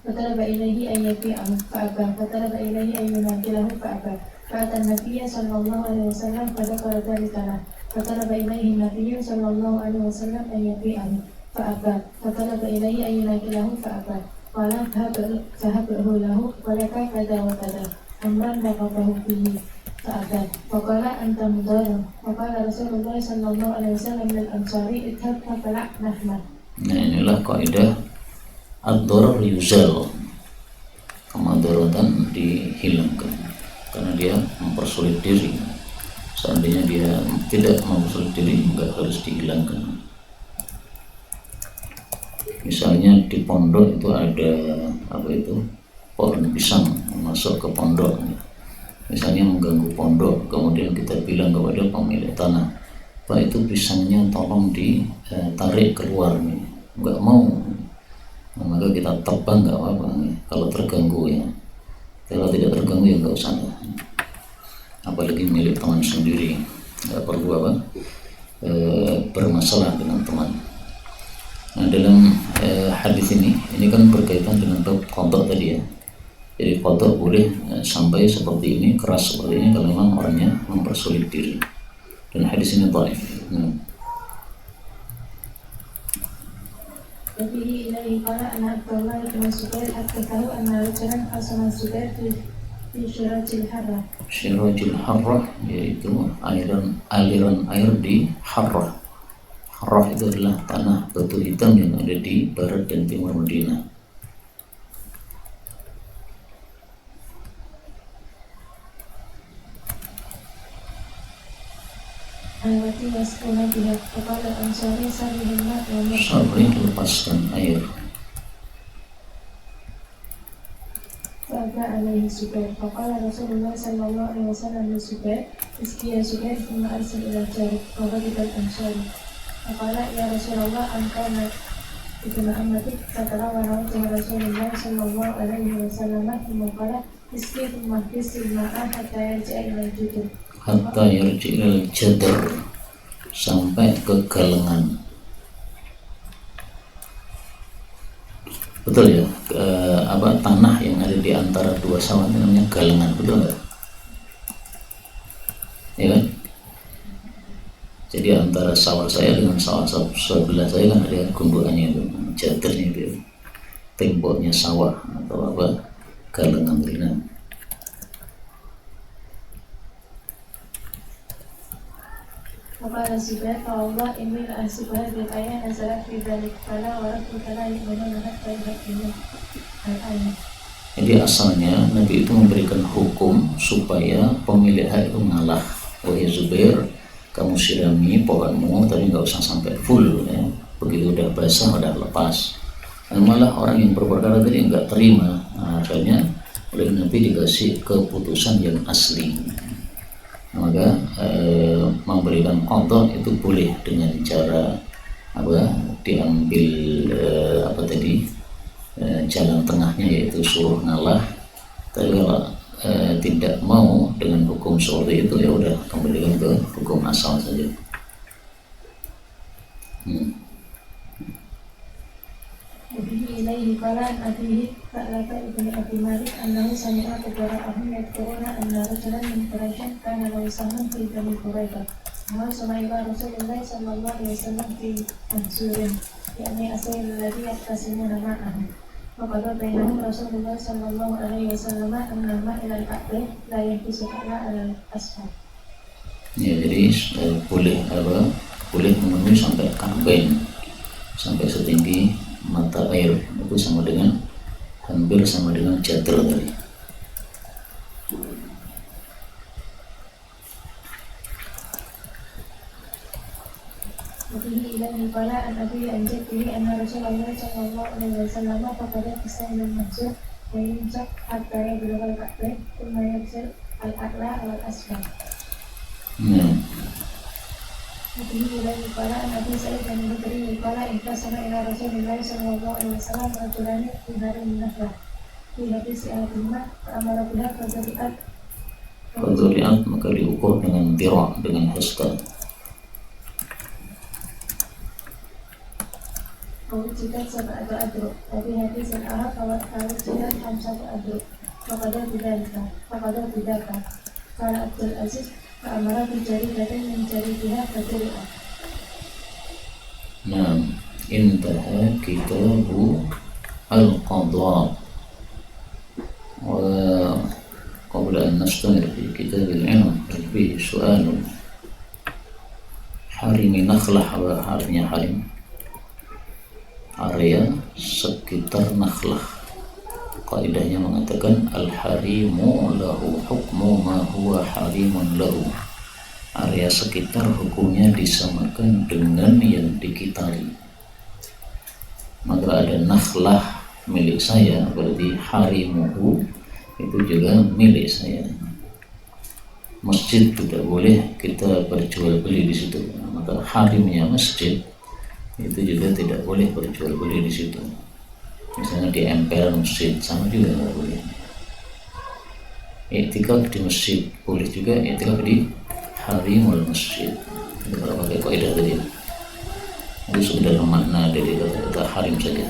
فطلب إليه أن يبيعه فأبى فطلب إليه أن يناكله فأبى فأتى النبي صلى الله عليه وسلم فذكر ذلك له فطلب إليه النبي صلى الله عليه وسلم أن يبيعه فأبى فطلب إليه أن يناكله فأبى قال فهبه له ولك كذا وكذا أمرا نقضه فيه فأبى فقال أنت مضار فقال رسول الله صلى الله عليه وسلم للأنصار اذهب فبلع نحمه. Nah, inilah kaidah ad-darar yuzal, kemadaratan dihilangkan karena dia mempersulit diri. Seandainya dia tidak mempersulit diri, enggak harus dihilangkan. Misalnya di pondok itu ada pohon pisang masuk ke pondok, misalnya mengganggu pondok, kemudian kita bilang kepada pemilik tanah, Pak, itu pisangnya tolong ditarik keluar nih, enggak mau. Nah, maka kita tebang nggak apa-apa kalau terganggu ya. Kalau tidak terganggu ya nggak usah. Apalagi milik teman sendiri, nggak perlu bermasalah dengan teman. Nah, dalam hadis ini kan berkaitan dengan bab qada tadi ya. Jadi qada boleh sampai seperti ini, keras seperti ini kalau memang orangnya mempersulit diri. Dan hadis ini dhaif. وفيه إليه قال أن عبد الله بن الزبير حدثه أن رجلا قسم الزبير في شراج الحرة. Syirajil harrah yaitu aliran air di Harrah. Harrah itu adalah tanah batu hitam yang ada di barat dan timur Madinah. Alwati yaskuna biha kepada ansari sarihimmat Sabri lepaskan air. Fa'aba alaihi Zubair. Faqala Rasulullah sallallahu alaihi wasallam li Zubair, iski ya Zubair thumma arsil ila jarik. Faqadibal ansari. Faqala ya Rasulullah angkana ibnu ammatik fatarawa wajah Rasulullah sallallahu alaihi wasallam. Thumma qala iski thumma fisil ma'ah hatta yarji'a ila judul. Hatta yarji'il jadar, sampai ke galengan. Betul ya, tanah yang ada di antara dua sawah itu namanya galengan, betul nggak? Ya kan? Jadi antara sawah saya dengan sawah sebelah saya kan ada gundukannya itu, jadarnya itu, temboknya sawah atau galengan itu. Faqala Zubair fawallah inni la ahsibuha bil ayat nazalat fi dzalik fala wa rabbuka la yu'minuna hatta yuhaqqimu al-ayat. Jadi asalnya Nabi itu memberikan hukum supaya pemilik hak itu ngalah. Wahai Zubair, kamu sirami pohonmu tapi nggak usah sampai full ya. Begitu udah basah udah lepas. Dan malah orang yang berperkara tadi nggak terima. Nah, akhirnya oleh Nabi dikasih keputusan yang asli. Maka memberikan qada itu boleh dengan cara diambil jalan tengahnya, yaitu suruh ngalah. Tapi kalau tidak mau dengan hukum seperti itu, ya udah kembalikan ke hukum asal saja. وبه إليه قال عن أبيه ثعلبة بن أبي مالك أنه سمع كبراءهم يذكرون أن رجلا من قريش كان له سهم في بني قريظة وهاجم إلى رسول الله صلى الله عليه وسلم في منصور يعني أسير الذي يقتسمون معه وقضى بينهم رسول الله صلى الله عليه وسلم أن الماء إلى الكعبين لا ينقص إلا على الأسفل. Ya, jadi boleh memenuhi sampai ka'bain, sampai setinggi mata air, itu hampir sama dengan jadar tadi. وفيه إليه قال عن أبي عن جده أن رسول الله صلى الله عليه وسلم فقد الإسلام المنصور ويمسك حتى يبلغ الكعبين ثم يغسل الأعلى على الأسفل. وفيه إليه قال عن أبي سعيد الخدري قال انقسم إلى رسول الله صلى الله عليه وسلم رجلان في نار النخلة في حديث أحدهما فأمر بها فزرعت maka diukur dengan dirah, dengan hasta. ووجدت 7 أدرك وفي حديث الآخر فوجدت 5 أدرك فقضى بذلك قال عبد العزيز فأمر بجريدة من جريدها فجرئت. Nah, intaha kitabu al-qadha. Wa qabla an nastamir fi kitab al-ilm fihi su'alun harimi nakhlah wa harnya harim, area sekitar nakhlah. Kaidahnya mengatakan al-harimu lahu hukmu ma huwa harimun lahu. Area sekitar hukumnya disamakan dengan yang dikitari. Maka ada nakhlah milik saya, berarti harimuhu itu juga milik saya. Masjid tidak boleh kita berjual beli di situ. Maka harimnya masjid itu juga tidak boleh berjual beli di situ. Misalnya di emperan masjid sama juga nggak boleh. I'tikaf di masjid boleh juga, i'tikaf di harimul masjid. Itu kalau pakai kaidah tadi. Itu sekedar makna dari kata harim saja.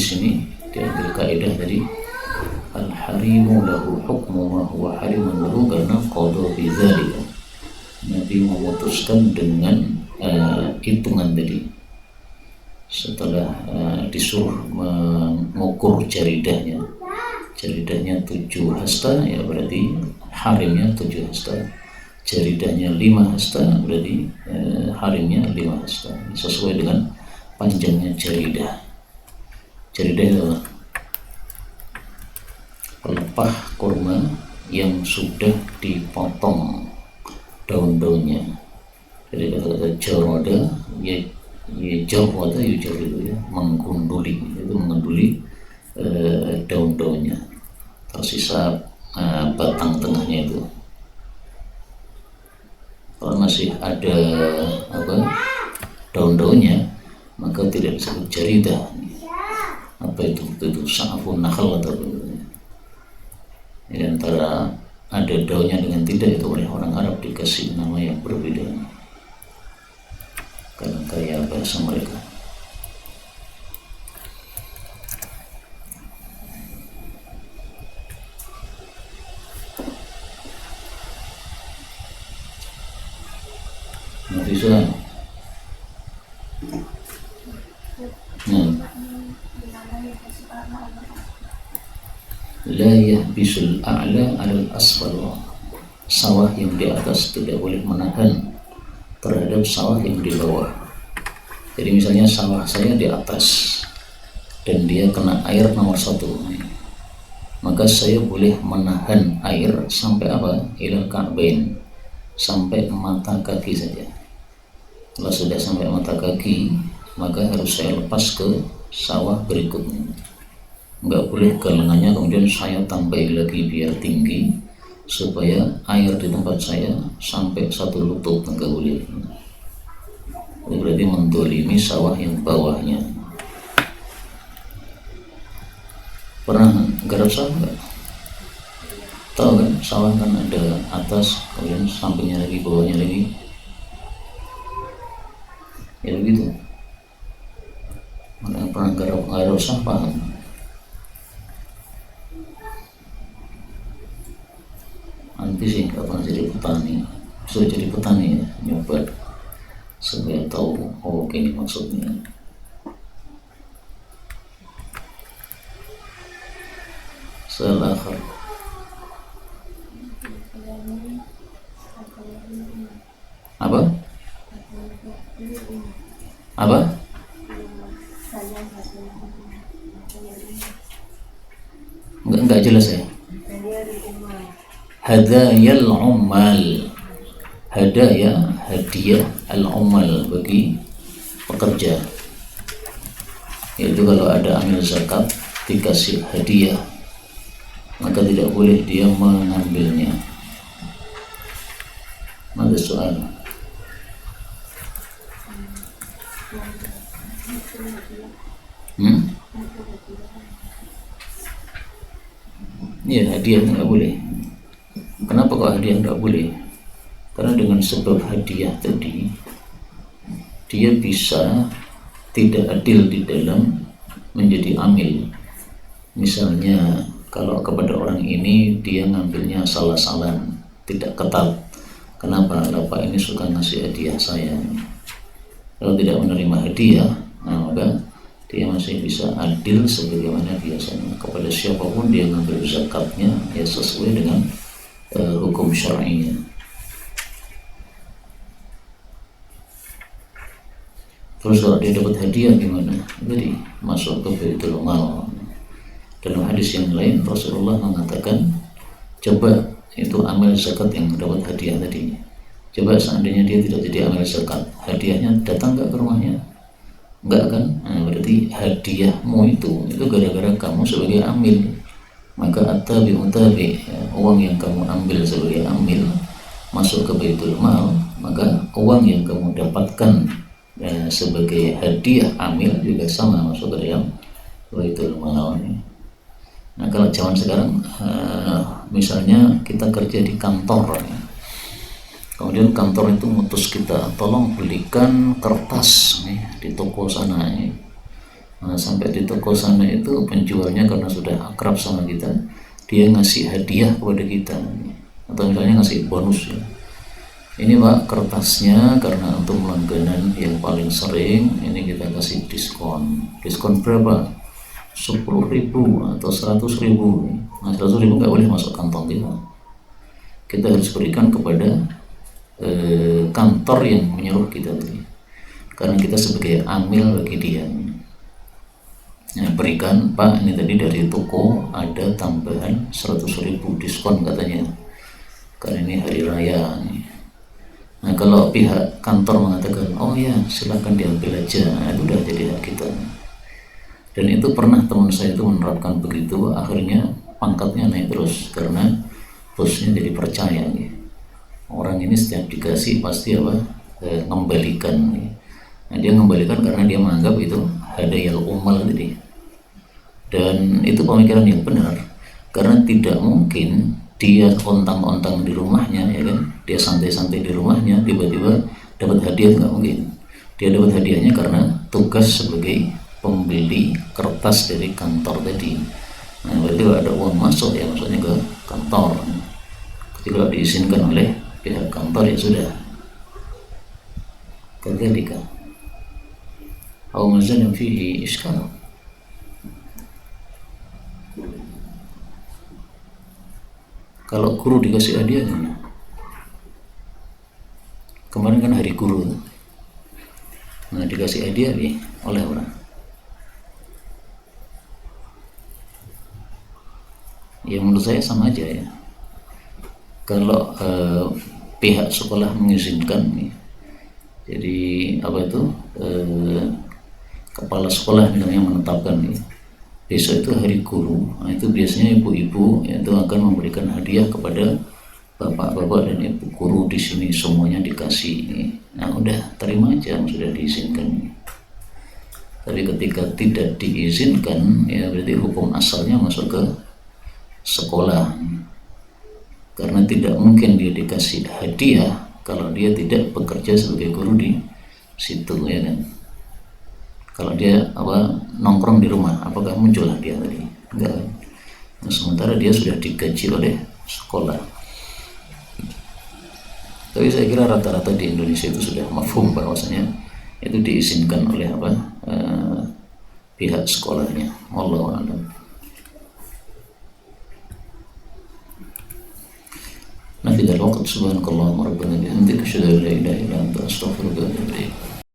hadis ini diambil kaidah tadi al-harimu lahu hukmu ma huwa harimun lahu karena qada bidzalika. Nabi memutuskan dengan hitungan tadi setelah disuruh mengukur jaridahnya 7 hasta, ya berarti harimnya 7 hasta. Jaridahnya 5 hasta, berarti harimnya 5 hasta, sesuai dengan panjangnya jaridah. Jaridah itu pelepah kurma yang sudah dipotong daun-daunnya. Jadi kata-kata jarada ya jarada itu ya menggunduli, itu menggunduli daun-daunnya, tersisa batang tengahnya itu. Kalau masih ada daun-daunnya maka tidak disebut jaridah. Apa itu sa'afun nakhal atau ini antara ada daunnya dengan tidak, itu oleh orang Arab dikasih nama yang berbeda karena gaya bahasa mereka. Bisa la yahbisul a'la 'alal asfal. Sawah yang di atas tidak boleh menahan terhadap sawah yang di bawah. Jadi misalnya sawah saya di atas dan dia kena air nomor 1, maka saya boleh menahan air sampai ilal ka'bain, sampai mata kaki saja. Kalau sudah sampai mata kaki, maka harus saya lepas ke sawah berikutnya. Enggak boleh ke lengannya kemudian saya tambahin lagi biar tinggi supaya air di tempat saya sampai 1 lutut, enggak boleh. Itu berarti mendolimi sawah yang bawahnya. Pernah garap sawah enggak? Tahu kan, sawah kan ada atas, kemudian sampingnya lagi, bawahnya lagi. Ya begitu. Mana yang pernah garap sawah paham. Nanti sih nggak pernah jadi petani, sudah jadi petani ya, nyoba supaya tahu gini maksudnya. Selahar apa? Enggak jelas ya. Hadayal ummal, hadiah al-ummal bagi pekerja. Yaitu kalau ada amil zakat dikasih hadiah, maka tidak boleh dia mengambilnya. Ada soal? Ya, hadiah nggak boleh. Kenapa kok hadiah nggak boleh? Karena dengan sebab hadiah tadi dia bisa tidak adil di dalam menjadi amil. Misalnya kalau kepada orang ini dia ngambilnya salah-salan, tidak ketat. Kenapa? Bapak ini suka ngasih hadiah saya. Kalau tidak menerima hadiah, maka dia masih bisa adil sebagaimana biasanya. Kepada siapapun dia ngambil zakatnya ya sesuai dengan hukum syar'inya. Terus kalau dia dapat hadiah gimana? Jadi masuk ke Baitul Mal. Dalam hadis yang lain Rasulullah mengatakan, coba itu amal zakat yang dapat hadiah tadi. Coba seandainya dia tidak jadi amal zakat, hadiahnya datang nggak ke rumahnya? Enggak kan? Nah, berarti hadiahmu itu gara-gara kamu sebagai amil. Maka at-tabi', uang yang kamu ambil sebagai amil masuk ke Baitul Mal, maka uang yang kamu dapatkan sebagai hadiah amil juga sama masuk ke dalam Baitul Mal. Nah kalau zaman sekarang misalnya kita kerja di kantor, kemudian kantor itu ngutus kita, tolong belikan kertas di toko sana. Nah, sampai di toko sana itu penjualnya karena sudah akrab sama kita, dia ngasih hadiah kepada kita, atau misalnya ngasih bonus ya. Ini Pak kertasnya, karena untuk langganan yang paling sering ini kita kasih diskon. Diskon berapa? 10.000 atau 100.000. Nah 100.000 nggak boleh masuk kantong kita. Kita harus berikan kepada kantor yang menyuruh kita tadi, karena kita sebagai amil bagi dia. Ya, berikan Pak, ini tadi dari toko ada tambahan 100.000 diskon katanya, karena ini hari raya nih. Nah kalau pihak kantor mengatakan oh ya silakan diambil aja, nah, itu udah jadi hak kita. Dan itu pernah teman saya itu menerapkan begitu, akhirnya pangkatnya naik terus karena bosnya jadi percaya nih. Orang ini setiap dikasih pasti mengembalikan. Nah, dia mengembalikan karena dia menganggap itu hadayal umal tadi. Dan itu pemikiran yang benar, karena tidak mungkin dia ontang-ontang di rumahnya, ya kan? Dia santai-santai di rumahnya, tiba-tiba dapat hadiah, nggak mungkin. Dia dapat hadiahnya karena tugas sebagai pembeli kertas dari kantor tadi. Nah, berarti kalau ada uang masuk ya maksudnya ke kantor. Ketika diizinkan oleh pihak kantor ya sudah. Kadzalika. Aw mazan fihi iskal. Kalau guru dikasih hadiah gimana? Kemarin kan hari guru. Nah dikasih hadiah nih oleh orang. Ya menurut saya sama aja ya. Kalau pihak sekolah mengizinkan nih, jadi kepala sekolah misalnya menetapkan nih, besok itu hari guru. Nah, itu biasanya ibu-ibu itu akan memberikan hadiah kepada bapak-bapak dan ibu guru di sini, semuanya dikasih nih. Nah udah terima aja, sudah diizinkan nih. Tapi ketika tidak diizinkan ya berarti hukum asalnya masuk ke sekolah, karena tidak mungkin dia dikasih hadiah kalau dia tidak bekerja sebagai guru di situ, ya kan? Kalau dia nongkrong di rumah, apakah muncul hadiah tadi? Enggak. Nah, sementara dia sudah digaji oleh sekolah. Tapi saya kira rata-rata di Indonesia itu sudah mafhum bahwasanya itu diizinkan oleh pihak sekolahnya. Wallahu a'lam. نفذ الوقت سبحانك اللهم ربنا بحمدك أشهد أن لا إله إلا أنت أستغفرك